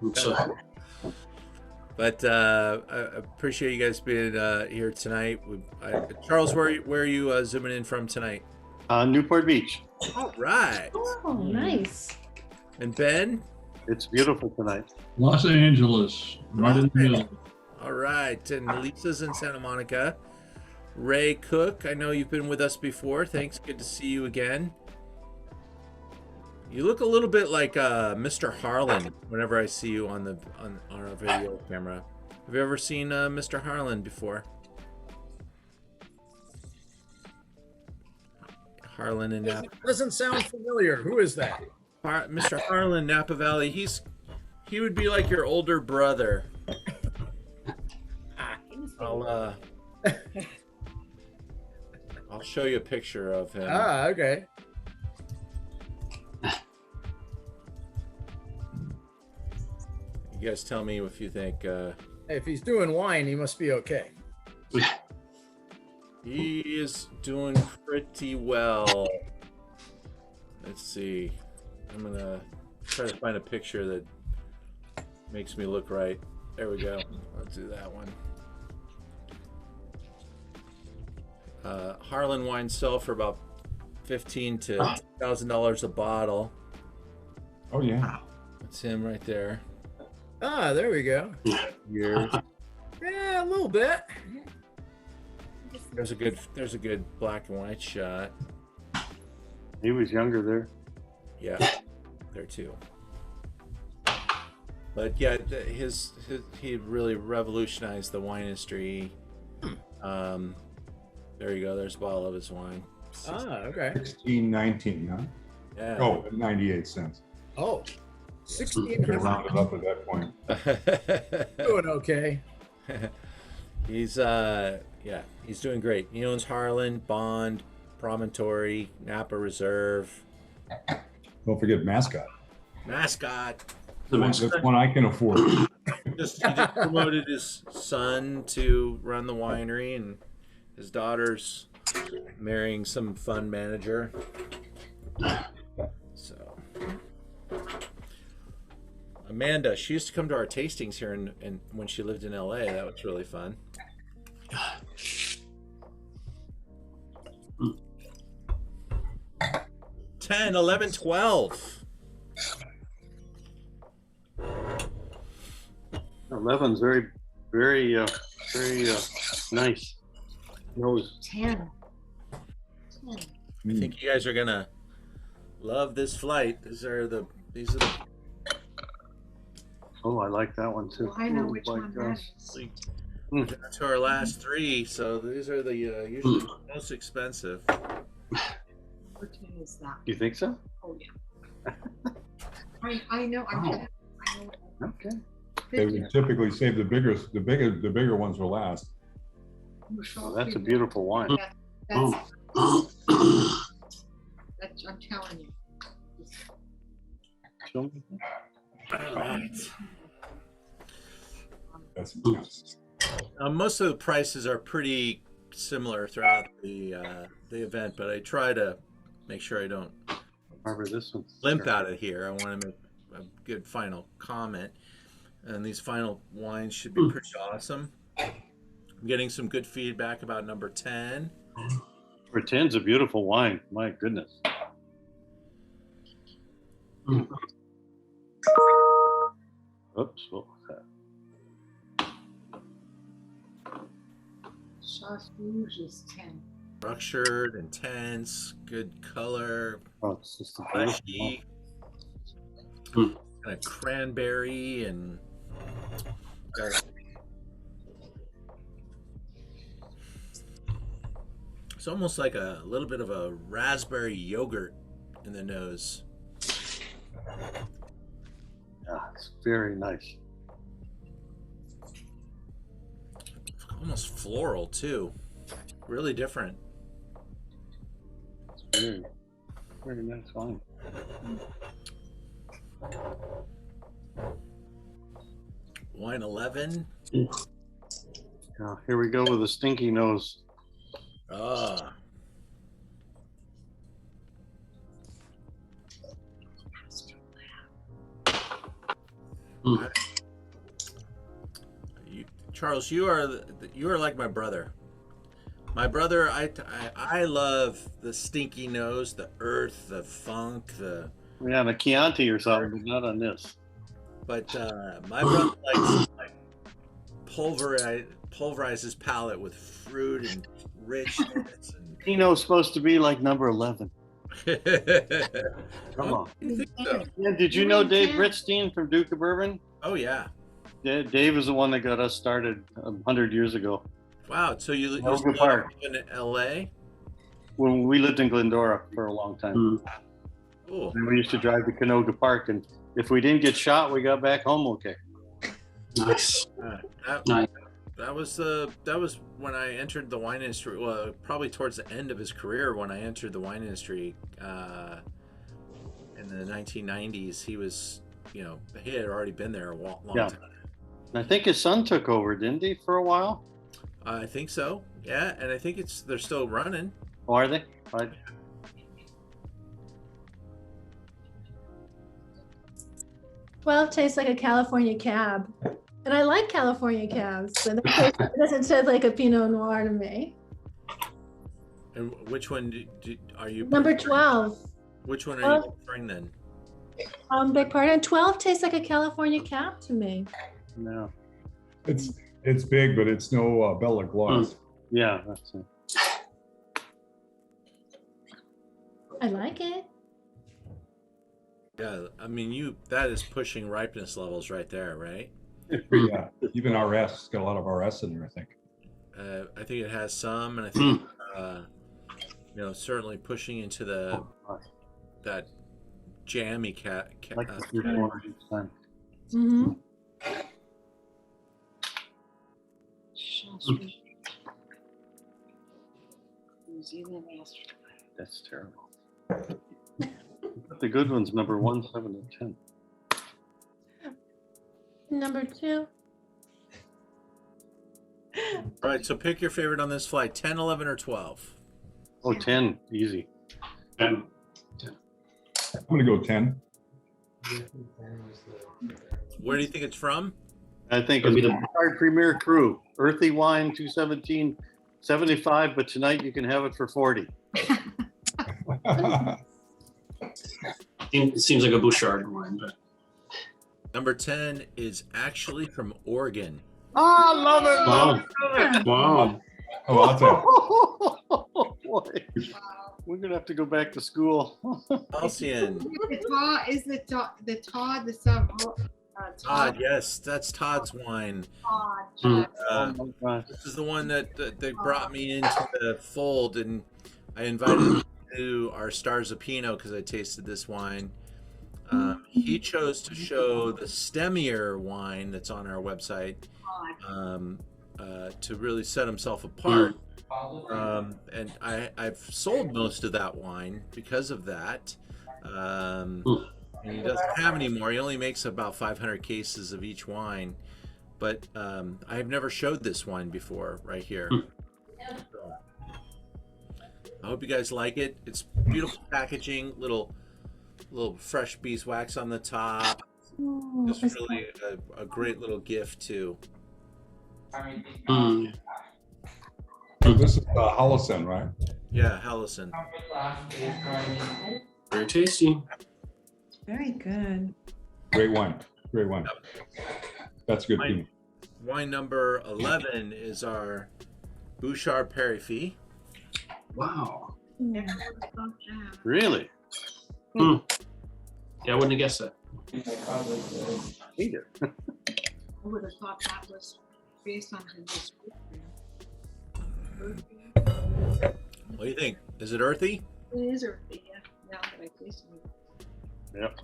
But I appreciate you guys being here tonight. Charles, where are you zooming in from tonight? Newport Beach. All right. Oh, nice. And Ben? It's beautiful tonight. Los Angeles, right in the middle. All right. And Lisa's in Santa Monica. Ray Cook, I know you've been with us before. Thanks. Good to see you again. You look a little bit like Mr. Harlan whenever I see you on our video camera. Have you ever seen Mr. Harlan before? Harlan in Napa. Doesn't sound familiar. Who is that? Mr. Harlan, Napa Valley. He would be like your older brother. I'll show you a picture of him. Ah, okay. You guys tell me if you think If he's doing wine, he must be okay. he is doing pretty well. Let's see. I'm gonna try to find a picture that makes me look right. There we go. Let's do that one. Harlan wines sell for about $15,000 to $2,000 a bottle. Oh, yeah. That's him right there. Ah, there we go. Years. Yeah, a little bit. There's a good black and white shot. He was younger there. Yeah, there too. But yeah, he really revolutionized the wine industry. There you go. There's a bottle of his wine. Ah, okay. 16.19, huh? Yeah. Oh, 98 cents. Oh, They 16. rounded up at that point. Doing okay. He's doing great. He owns Harlan, Bond, Promontory, Napa Reserve. Don't forget Mascot. Mascot. That's one I can afford. He just promoted his son to run the winery, and his daughter's marrying some fund manager. So Amanda, she used to come to our tastings here, and when she lived in LA, that was really fun. $10, $11, $12. 11's very, very, very nice. Nose. 10. I think you guys are gonna love this flight. These are the Oh, I like that one too. Well, I know Oh, which my one gosh. we got to our last three, so these are the usually the most expensive. Which one is that? You think so? Oh, yeah. I know. I know. Okay. They would typically save the bigger ones for last. Oh, that's a beautiful wine. That's, I'm telling you. Show me. That's intense. Most of the prices are pretty similar throughout the event, but I try to make sure I don't Remember this one? limp out of here. I want to make a good final comment, and these final wines should be pretty awesome. I'm getting some good feedback about number 10. For 10's a beautiful wine. My goodness. Oops, what was that? Sauce Rouge is 10. Structured, intense, good color, Oh, it's just a beautiful fleshy, wine. kind of cranberry and it's almost like a little bit of a raspberry yogurt in the nose. Yeah, it's very nice. Almost floral too. Really different. It's very, very nice wine. Wine 11. Yeah, here we go with a stinky nose. Ah. Charles, you are like my brother. My brother, I love the stinky nose, the earth, the funk, the. Yeah, the Chianti or something, but not on this. But my brother likes like pulverize his palate with fruit and richness. And... Pinot's supposed to be like number 11. Come on. You think so? Yeah, did you know Dave Britstein from Duke of Bourbon? Oh yeah. Dave is the one that got us started 100 years ago. Wow. So you Canoga Park. in LA? When we lived in Glendora for a long time. Cool. And we used to drive to Canoga Park, and if we didn't get shot, we got back home okay. Nice. That was when I entered the wine industry. Well, probably towards the end of his career when I entered the wine industry in the 1990s. He was he had already been there a long Yeah. time. And I think his son took over, didn't he, for a while? I think so. Yeah, and I think they're still running. Oh, are they? Right. 12 tastes like a California cab. And I like California cabs, but it doesn't taste like a Pinot Noir to me. And which one are you? Number 12. Which one are you preferring then? Beg pardon. 12 tastes like a California cab to me. No. It's big, but it's no Bella Gloss. Yeah, that's it. I like it. Yeah, I mean that is pushing ripeness levels right there, right? Yeah, even RS, it's got a lot of RS in there, I think. I think it has some, and I think certainly pushing into that jammy Like the 3-4 each time. Mm-hmm. That's terrible. The good ones, number 1, 7, and 10. Number 2. All right, so pick your favorite on this flight: 10, 11, or 12. Oh, 10, easy. 10. I'm gonna go 10. Where do you think it's from? I think It'll it's be the Bouchard Premier Cru. Earthy wine, 217, 75, but tonight you can have it for 40. It seems like a Bouchard wine, but Number 10 is actually from Oregon. Ah, love it. wow. Oh, I'll tell. Oh, boy. We're going to have to go back to school. Halcyon. The Todd, the sub. Todd, yes, that's Todd's wine. Todd. Oh, my gosh. This is the one that they brought me into the fold, and I invited him to our Stars of Pinot because I tasted this wine. He chose to show the stemmier wine that's on our website to really set himself apart. And I've sold most of that wine because of that. And he doesn't have any more. He only makes about 500 cases of each wine. But I have never showed this wine before right here. So, I hope you guys like it. It's beautiful packaging, little fresh beeswax on the top. It's really a great little gift too. This is Hollison, right? Yeah, Hellison. Very tasty. Very good. Great wine. Great wine. That's good. Pinot. Wine number 11 is our Bouchard Perry. Wow. Really? Yeah, I wouldn't have guessed that. Either. I would have thought that was based on his What do you think? Is it earthy? It is earthy, yeah. Now that I taste it. Yep.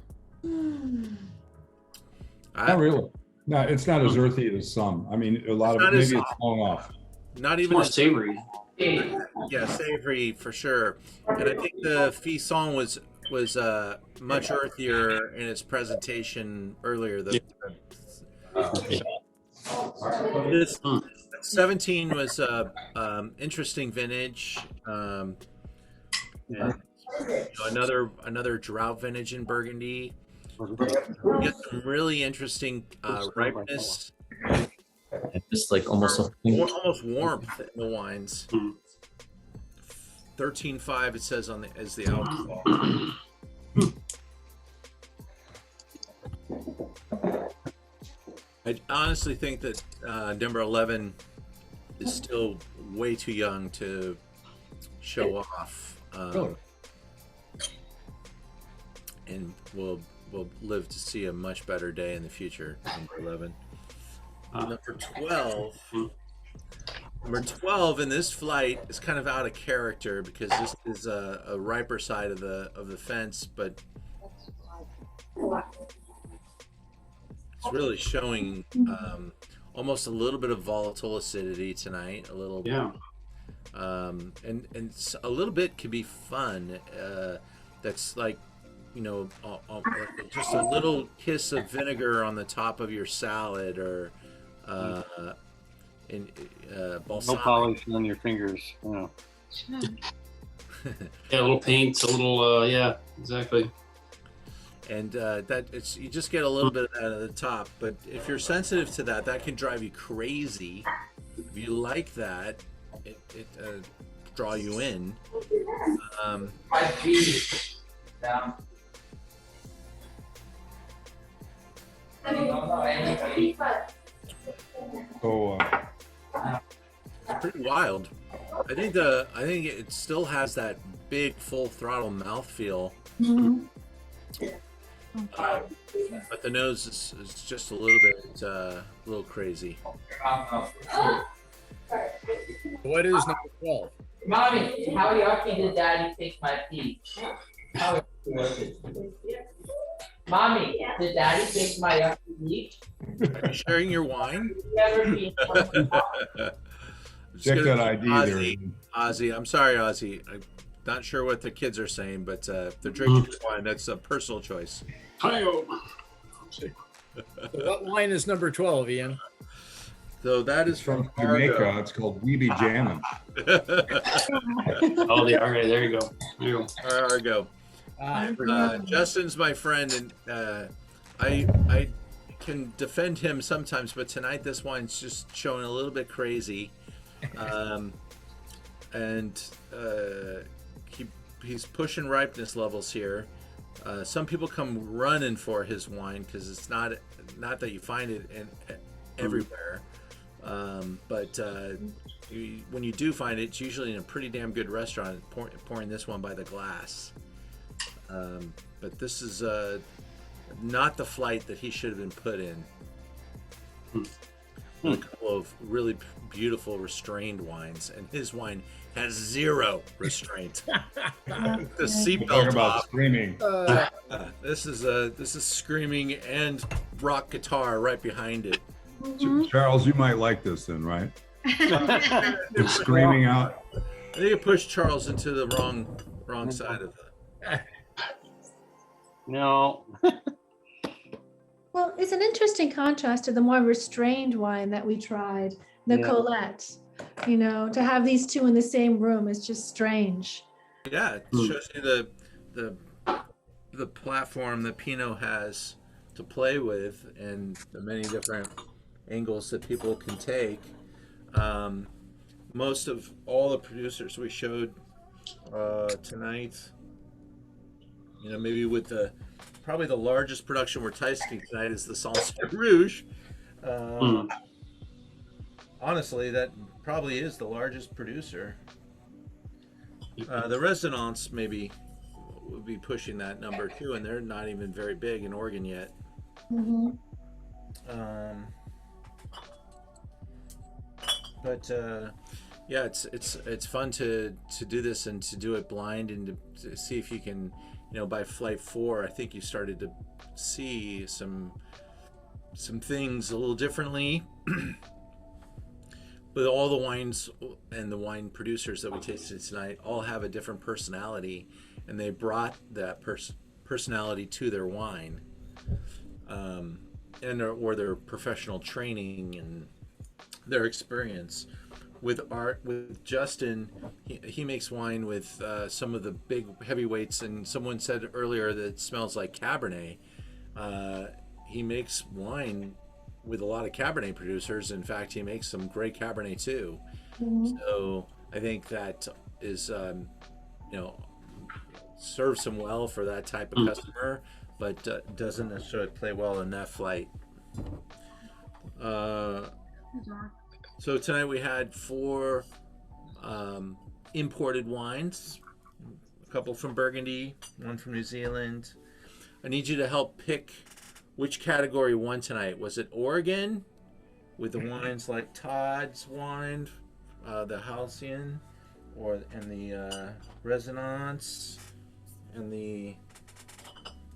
Not really. No, it's not as earthy as some. I mean, a lot of it, maybe it's falling off. Not It's even more as savory. Yeah, savory for sure. And I think the Fisson was much earthier in its presentation earlier. This 17 was interesting vintage. And, another drought vintage in Burgundy. We get some really interesting ripeness. Just like almost Almost warmth in the wines. 13.5 it says as the alcohol. I honestly think that number 11 is still way too young to show off. Really? And we'll live to see a much better day in the future. Number 11. Number 12. Number 12 in this flight is kind of out of character because this is a riper side of the fence, but it's really showing almost a little bit of volatile acidity tonight. A little, Yeah. And a little bit could be fun. That's like just a little kiss of vinegar on the top of your salad, or balsamic. No polish on your fingers. Yeah, a little paint, a little, yeah, exactly. And you just get a little bit of that at the top. But if you're sensitive to that, that can drive you crazy. If you like that, it draw you in. So, It's pretty wild. I think it still has that big full throttle mouthfeel. Mhm. But the nose is just a little crazy. What is number 12? Mommy, how yucky did Daddy take my pee? How yucky was it? Mommy, did Daddy take my yucky pee? Are you sharing your wine? Never been. check that ID Ozzy, there. Ozzy, I'm sorry, Ozzy. I'm not sure what the kids are saying, but they're drinking wine. That's a personal choice. Hi-yo. So what wine is number 12, Ian? So that is from Jamaica. Argo. It's called Weeby Jammin'. Oh, yeah, all right, there you go. There you go. Argo. Justin's my friend, and I can defend him sometimes, but tonight this wine's just showing a little bit crazy, and he's pushing ripeness levels here. Some people come running for his wine because it's not that you find it everywhere, but when you do find it, it's usually in a pretty damn good restaurant pouring this one by the glass. But this is not the flight that he should have been put in. A couple of really beautiful restrained wines, and his wine has zero restraint. The seatbelt Talk about top. screaming. This is screaming and rock guitar right behind it. Charles, you might like this then, right? It's screaming out. I think it pushed Charles into the wrong side of it. No. Well, it's an interesting contrast to the more restrained wine that we tried, the Colette. To have these two in the same room is just strange. Yeah, it shows you the platform that Pinot has to play with, and the many different angles that people can take. Most of all the producers we showed tonight, maybe with probably the largest production we're tasting tonight is the Sancerre Rouge. Honestly, that probably is the largest producer. The Resonance maybe would be pushing that number too, and they're not even very big in Oregon yet. Mm-hmm. Yeah, it's fun to do this and to do it blind and to see if you can, by flight 4, I think you started to see some things a little differently. But all the wines and the wine producers that we tasted tonight all have a different personality, and they brought that personality to their wine, or their professional training and their experience. With Justin, he makes wine with some of the big heavyweights, and someone said earlier that it smells like Cabernet. He makes wine with a lot of Cabernet producers. In fact, he makes some great Cabernet too. Mm-hmm. So I think that is, serves him well for that type of customer, but doesn't necessarily play well in that flight. So tonight we had 4 imported wines, a couple from Burgundy, 1 from New Zealand. I need you to help pick which category won tonight. Was it Oregon with the wines like Todd's wine, the Halcyon, and the Resonance, and the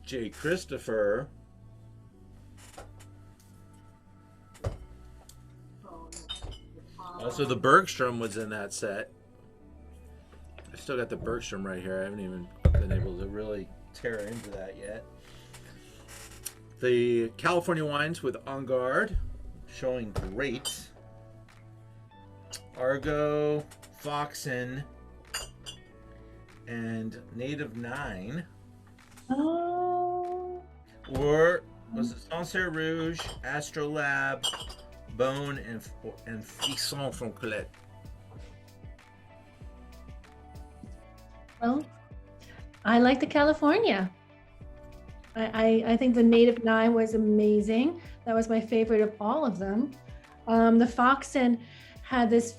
J. Christopher? Also, the Bergstrom was in that set. I still got the Bergstrom right here. I haven't even cooked been able to really tear into that yet. The California wines with En Garde, showing great. Argo, Foxen, and Native 9. Oh. Or was it Sancerre Rouge, Astrolabe, Bone, and Frisson from Colette? Well, I like the California. I think the Native 9 was amazing. That was my favorite of all of them. The Foxen had this,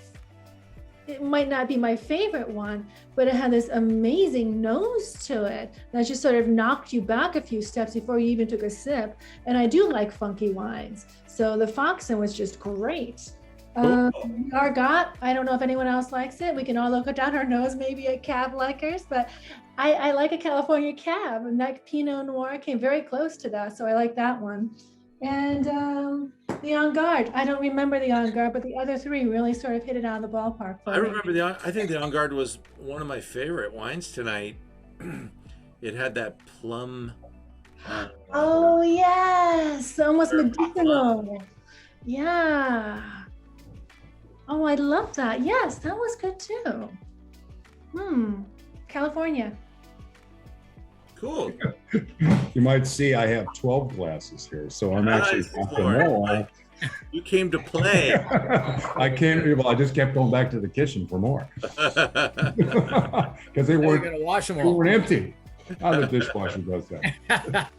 it might not be my favorite one, but it had this amazing nose to it that just sort of knocked you back a few steps before you even took a sip. And I do like funky wines. So the Foxen was just great. Argot, I don't know if anyone else likes it. We can all look down our nose maybe at cab likers, but I like a California cab, and that Pinot Noir came very close to that. So I like that one. And the En Garde, I don't remember the En Garde, but the other three really sort of hit it out of the ballpark. I remember I think the En Garde was one of my favorite wines tonight. It had that plum. Oh yes, almost medicinal. Yeah. Oh, I love that. Yes, that was good too. California. Cool. You might see I have 12 glasses here, so I'm actually after more. You came to play. I just kept going back to the kitchen for more. Because they weren't going to wash them they all. weren't empty. How the dishwasher does that.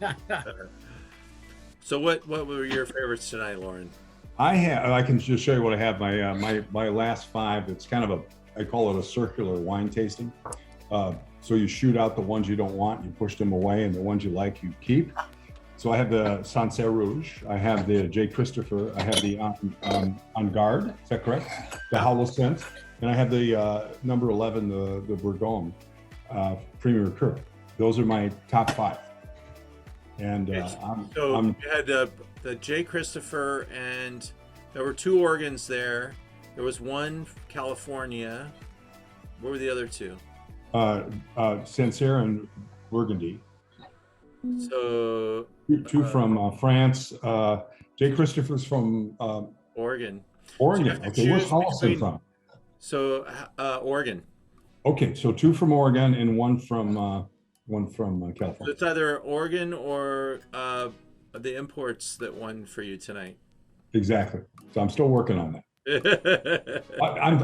So what were your favorites tonight, Lauren? I can just show you what I have. My last 5. It's kind of I call it a circular wine tasting. So you shoot out the ones you don't want, you push them away, and the ones you like, you keep. So I have the Sancerre Rouge, I have the J. Christopher, I have the En Garde, is that correct? The Halocent, and I have the number 11, the Bourgogne Premier Cru. Those are my top 5. And you had the J. Christopher, and there were 2 Oregons there. There was 1 California. What were the other 2? Sancerre and Burgundy. So 2 from France. J. Christopher's from Oregon. Oregon. Okay, where's Halocent from? So Oregon. Okay, so 2 from Oregon and 1 from California. So it's either Oregon or the imports that won for you tonight. Exactly. So I'm still working on that.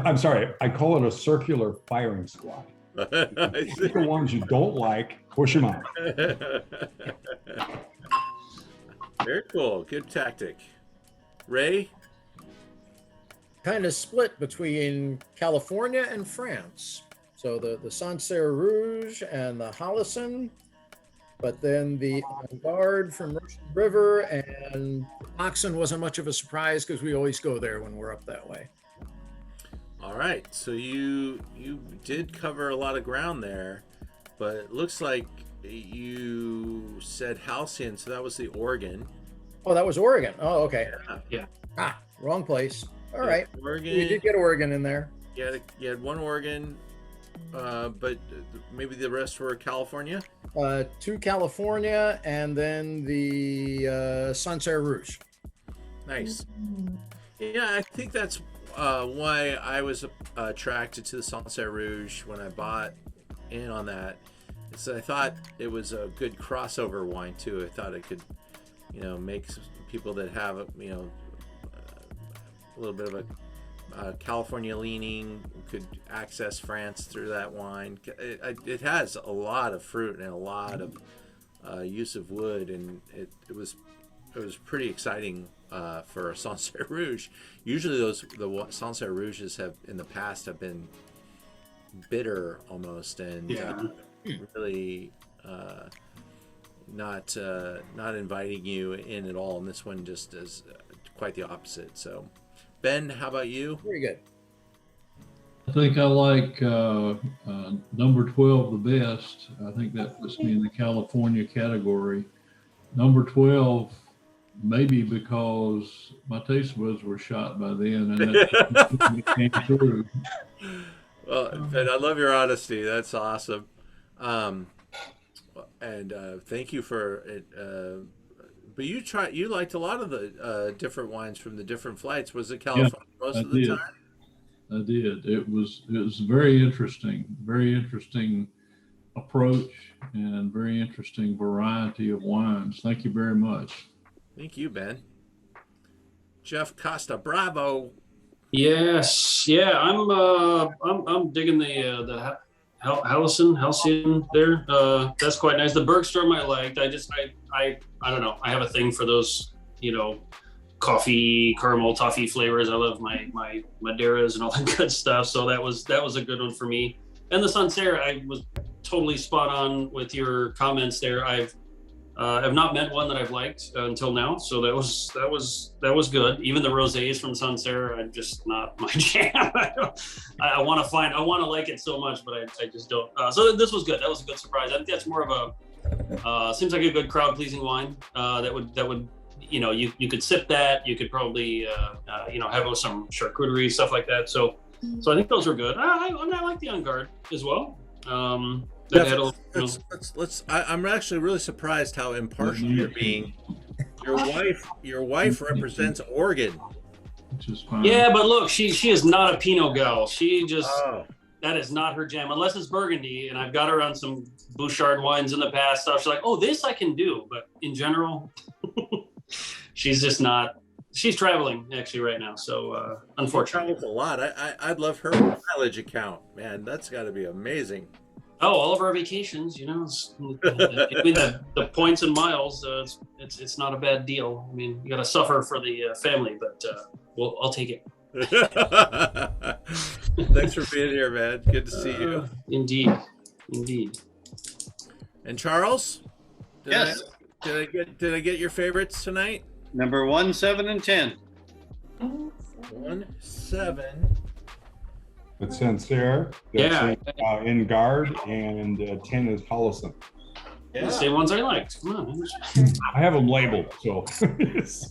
I'm sorry. I call it a circular firing squad. The ones you don't like, push them out. Very cool. Good tactic. Ray? Kind of split between California and France. So the Sancerre Rouge and the Halocen, but then the En Garde from Russian River, and Foxen wasn't much of a surprise because we always go there when we're up that way. All right, so you did cover a lot of ground there, but it looks like you said Halcyon, so that was the Oregon. Oh, that was Oregon. Oh, okay. Yeah. Wrong place. All right. Oregon. You did get Oregon in there. Yeah, you had 1 Oregon, but maybe the rest were California? 2 California, and then the Sancerre Rouge. Nice. Yeah, I think that's why I was attracted to the Sancerre Rouge when I bought in on that. I thought it was a good crossover wine too. I thought it could, make people that have, a little bit of a California leaning could access France through that wine. It has a lot of fruit and a lot of use of wood, and it was pretty exciting for a Sancerre Rouge. Usually the Sancerre Rouges have in the past have been bitter almost, and really not inviting you in at all. And this one just is quite the opposite. So, Ben, how about you? Very good. I think I like number 12 the best. I think that puts me in the California category. Number 12, maybe because my taste buds were shot by then, and that came through. Well, Ben, I love your honesty. That's awesome. And thank you for it. But you liked a lot of the different wines from the different flights. Was it California most of the time? I did. It was very interesting approach and very interesting variety of wines. Thank you very much. Thank you, Ben. Jeff Costa, bravo. Yes, yeah, I'm digging the Halcyon there. That's quite nice. The Bergstrom I liked. I don't know. I have a thing for those, coffee, caramel, toffee flavors. I love my Madeiras and all that good stuff. So that was a good one for me. And the Sancerre, I was totally spot on with your comments there. I've not met one that I've liked until now, so that was good. Even the rosés from Sancerre, I'm just not my jam. I want to like it so much, but I just don't. So this was good. That was a good surprise. I think that's more of a seems like a good crowd pleasing wine. That would you could sip that. You could probably have some charcuterie stuff like that. So I think those were good. I like the On Guard as well. I'm actually really surprised how impartial you're being. Your wife represents Oregon, which is fine. Yeah, but look, she is not a Pinot gal. She just that is not her jam, unless it's Burgundy. And I've got her on some Bouchard wines in the past. So she's like, oh, this I can do, but in general, she's just not. She's traveling actually right now, so unfortunately, she travels a lot. I'd love her mileage account, man. That's got to be amazing. Oh, all of our vacations, between the points and miles, it's not a bad deal. I mean, you got to suffer for the family, but I'll take it. Thanks for being here, man. Good to see you. Indeed. And Charles, Yes. Did I get your favorites tonight? Number 1, 7, and 10. 1, 7. It's Sancerre. Yeah. In Guard, and 10 is Holliston. Yeah. The same ones I liked. Come on. I have them labeled, so.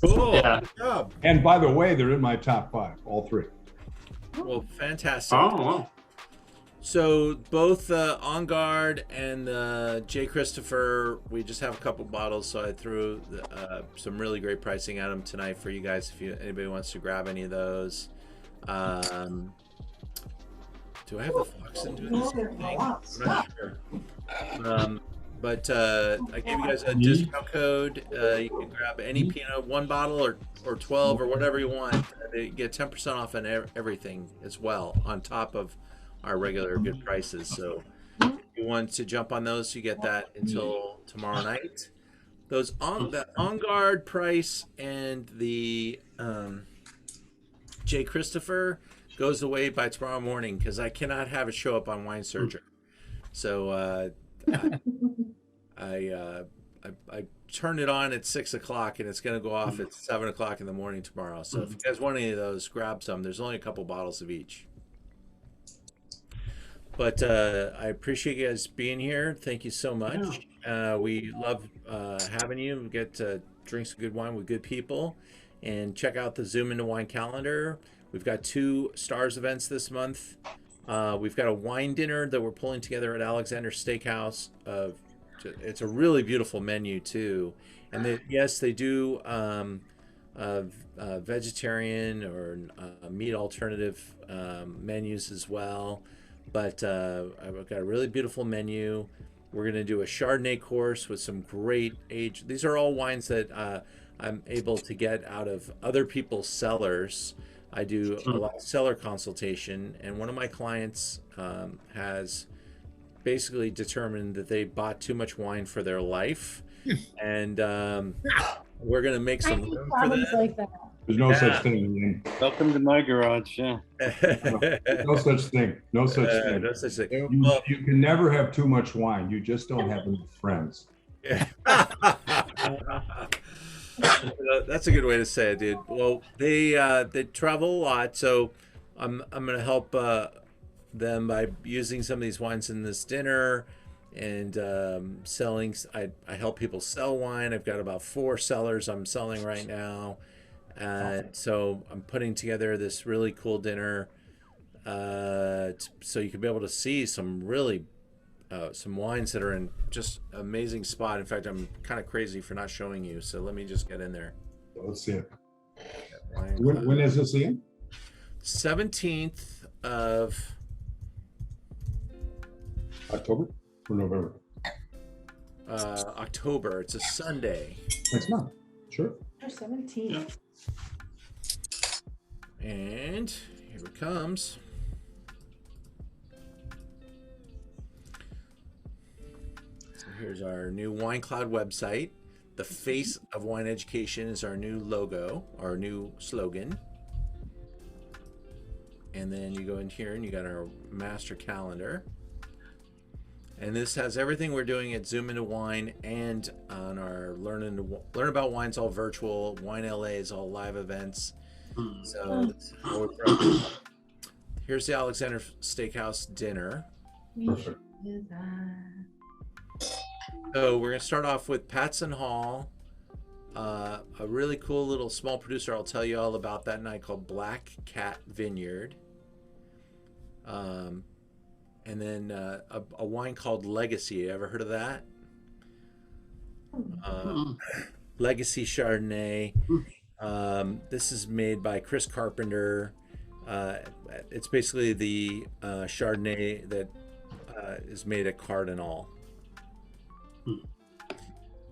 Cool. Yeah. Good job. And by the way, they're in my top 5, all 3. Well, fantastic. Oh, wow. So both On Guard and J. Christopher, we just have a couple bottles, so I threw some really great pricing at them tonight for you guys if anybody wants to grab any of those. Do I have the Foxen doing the same thing? I'm not sure. But I gave you guys a discount code. You can grab any Pinot, 1 bottle or 12 or whatever you want. They get 10% off on everything as well, on top of our regular good prices. So if you want to jump on those, you get that until tomorrow night. Those the On Guard price and the J. Christopher goes away by tomorrow morning because I cannot have it show up on Wine Searcher. So I turned it on at 6 o'clock and it's going to go off at 7 o'clock in the morning tomorrow. So if you guys want any of those, grab some. There's only a couple bottles of each. But I appreciate you guys being here. Thank you so much. We love having you. We get to drink some good wine with good people. And check out the Zoom into Wine calendar. We've got 2 Stars events this month. We've got a wine dinner that we're pulling together at Alexander Steakhouse. It's a really beautiful menu too. And they do vegetarian or meat alternative menus as well. But I've got a really beautiful menu. We're going to do a Chardonnay course with some great age. These are all wines that I'm able to get out of other people's cellars. I do a lot of cellar consultation, and one of my clients has basically determined that they bought too much wine for their life, and we're going to make some room for them. Like that. There's no such thing, Ian. Welcome to my garage. Yeah. No such thing. No such thing. No such thing. You can never have too much wine. You just don't have enough friends. That's a good way to say it, dude. Well, they travel a lot, so I'm going to help them by using some of these wines in this dinner and selling. I help people sell wine. I've got about 4 cellars I'm selling right now. So I'm putting together this really cool dinner so you can be able to see some really some wines that are in just amazing spot. In fact, I'm kind of crazy for not showing you, so let me just get in there. Let's see it. Wine When is this again? 17th of October or November? October. It's a Sunday. Next month. Sure. 17. And here it comes. So here's our new Wine Cloud website. The face of wine education is our new logo, our new slogan. And then you go in here and you got our master calendar. And this has everything we're doing at Zoom Into Wine and on our Learn About Wine's all virtual. Wine LA is all live events. So here's the Alexander Steakhouse dinner. Perfect. So we're going to start off with Patson Hall, a really cool little small producer. I'll tell you all about that night called Black Cat Vineyard. And then a wine called Legacy. Ever heard of that? Legacy Chardonnay. This is made by Chris Carpenter. It's basically the Chardonnay that is made at Cardinal.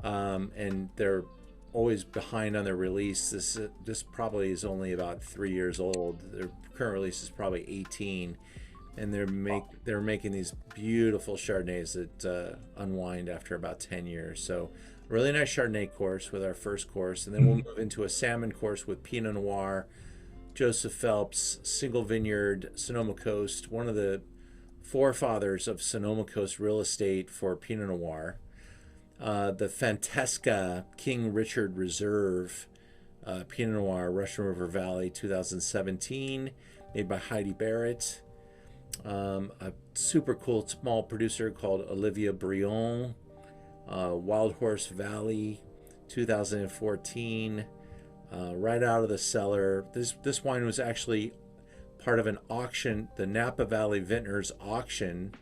And they're always behind on their release. This probably is only about 3 years old. Their current release is probably 18, and they're making these beautiful Chardonnays that unwind after about 10 years. So a really nice Chardonnay course with our first course, and then we'll move into a salmon course with Pinot Noir, Joseph Phelps, single vineyard, Sonoma Coast, one of the forefathers of Sonoma Coast real estate for Pinot Noir. The Fantesca King Richard Reserve Pinot Noir, Russian River Valley 2017, made by Heidi Barrett. A super cool small producer called Olivia Brion, Wild Horse Valley 2014, right out of the cellar. This wine was actually part of an auction, the Napa Valley Vintners auction,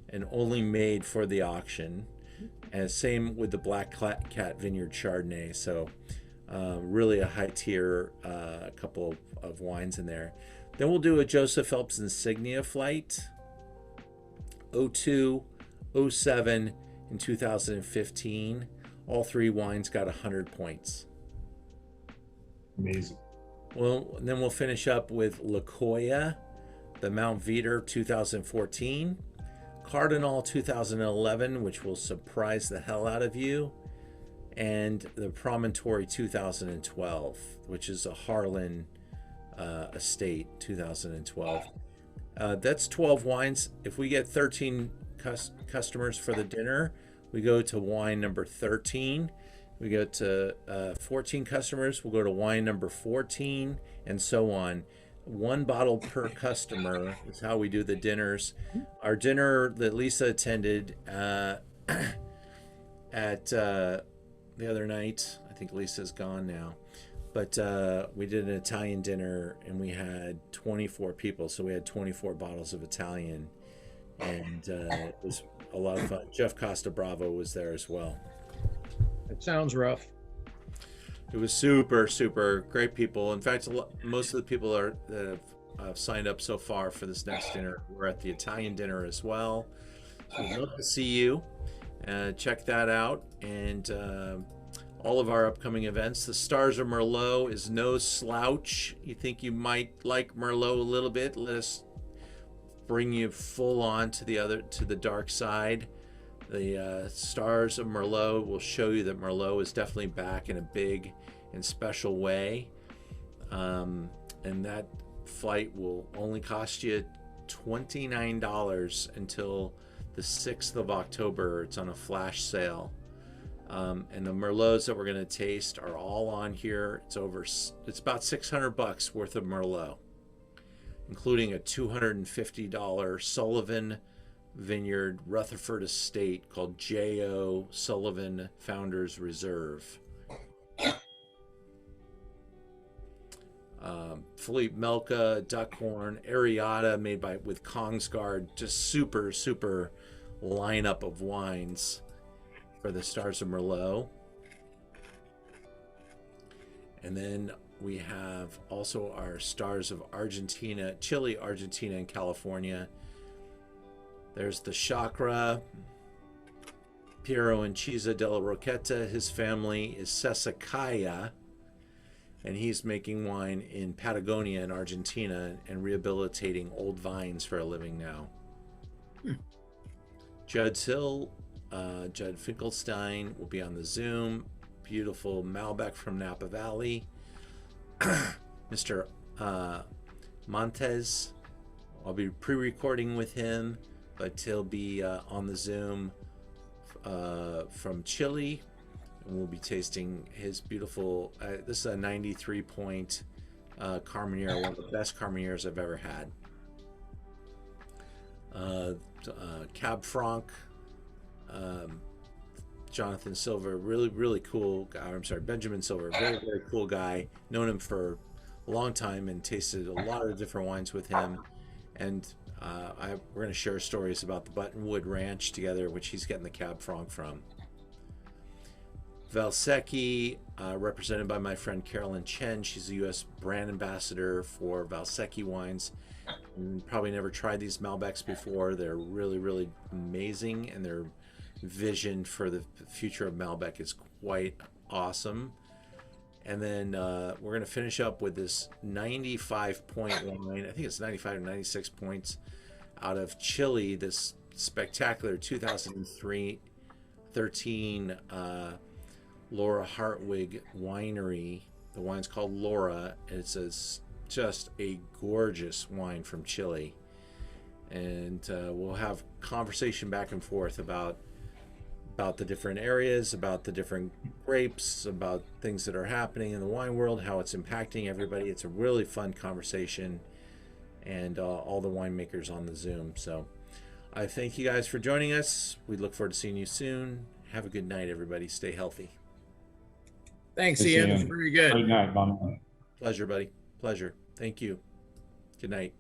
and only made for the auction. And same with the Black Cat Vineyard Chardonnay. So really a high tier couple of wines in there. Then we'll do a Joseph Phelps Insignia flight, 02, 07, and 2015. All three wines got 100 points. Amazing. Well, and then we'll finish up with La Coya, the Mount Veeder 2014. Cardinal 2011, which will surprise the hell out of you, and the Promontory 2012, which is a Harlan estate 2012. That's 12 wines. If we get 13 customers for the dinner, we go to wine number 13. We go to 14 customers, we'll go to wine number 14, and so on. One bottle per customer is how we do the dinners. Our dinner that Lisa attended at the other night, I think Lisa's gone now, but we did an Italian dinner and we had 24 people, so we had 24 bottles of Italian, and it was a lot of fun. Jeff Costa Bravo was there as well. It sounds rough. It was super, super great people. In fact, most of the people that have signed up so far for this next dinner were at the Italian dinner as well. So we'd love to see you. Check that out. And all of our upcoming events. The Stars of Merlot is no slouch. You think you might like Merlot a little bit? Let us bring you full on to the dark side. The Stars of Merlot will show you that Merlot is definitely back in a big and special way. And that flight will only cost you $29 until the 6th of October. It's on a flash sale. And the Merlots that we're going to taste are all on here. It's about $600 worth of Merlot, including a $250 Sullivan Vineyard Rutherford Estate called J.O. Sullivan Founders Reserve. Philippe Melka, Duckhorn, Ariata made with Kongsgaard, just super, super lineup of wines for the Stars of Merlot. And then we have also our Stars of Argentina, Chile, Argentina, and California. There's the Chakra, Piero Incisa della Rocchetta. His family is Sesacaya, and he's making wine in Patagonia in Argentina and rehabilitating old vines for a living now. Judd's Hill, Judd Finkelstein will be on the Zoom. Beautiful Malbec from Napa Valley. Mr. Montes, I'll be pre-recording with him, but he'll be on the Zoom from Chile, and we'll be tasting his beautiful, this is a 93 point Carmenere, one of the best Carmeneres I've ever had. Cab Franc, Jonathan Silver, really cool guy. I'm sorry, Benjamin Silver, very cool guy. Known him for a long time and tasted a lot of different wines with him. And we're going to share stories about the Buttonwood Ranch together, which he's getting the Cab Franc from. Valsecchi, represented by my friend Carolyn Chen. She's a U.S. brand ambassador for Valsecchi wines. And probably never tried these Malbecs before. They're really amazing, and their vision for the future of Malbec is quite awesome. And then we're going to finish up with this 95 point wine. I think it's 95 or 96 points out of Chile, this spectacular 2013 Laura Hartwig winery. The wine's called Laura, and it's just a gorgeous wine from Chile. And we'll have conversation back and forth about the different areas, about the different grapes, about things that are happening in the wine world, how it's impacting everybody. It's a really fun conversation, and all the winemakers on the Zoom. So I thank you guys for joining us. We look forward to seeing you soon. Have a good night, everybody. Stay healthy. Thanks, Ian. Very good. Good night, Bob. Pleasure, buddy. Pleasure. Thank you. Good night.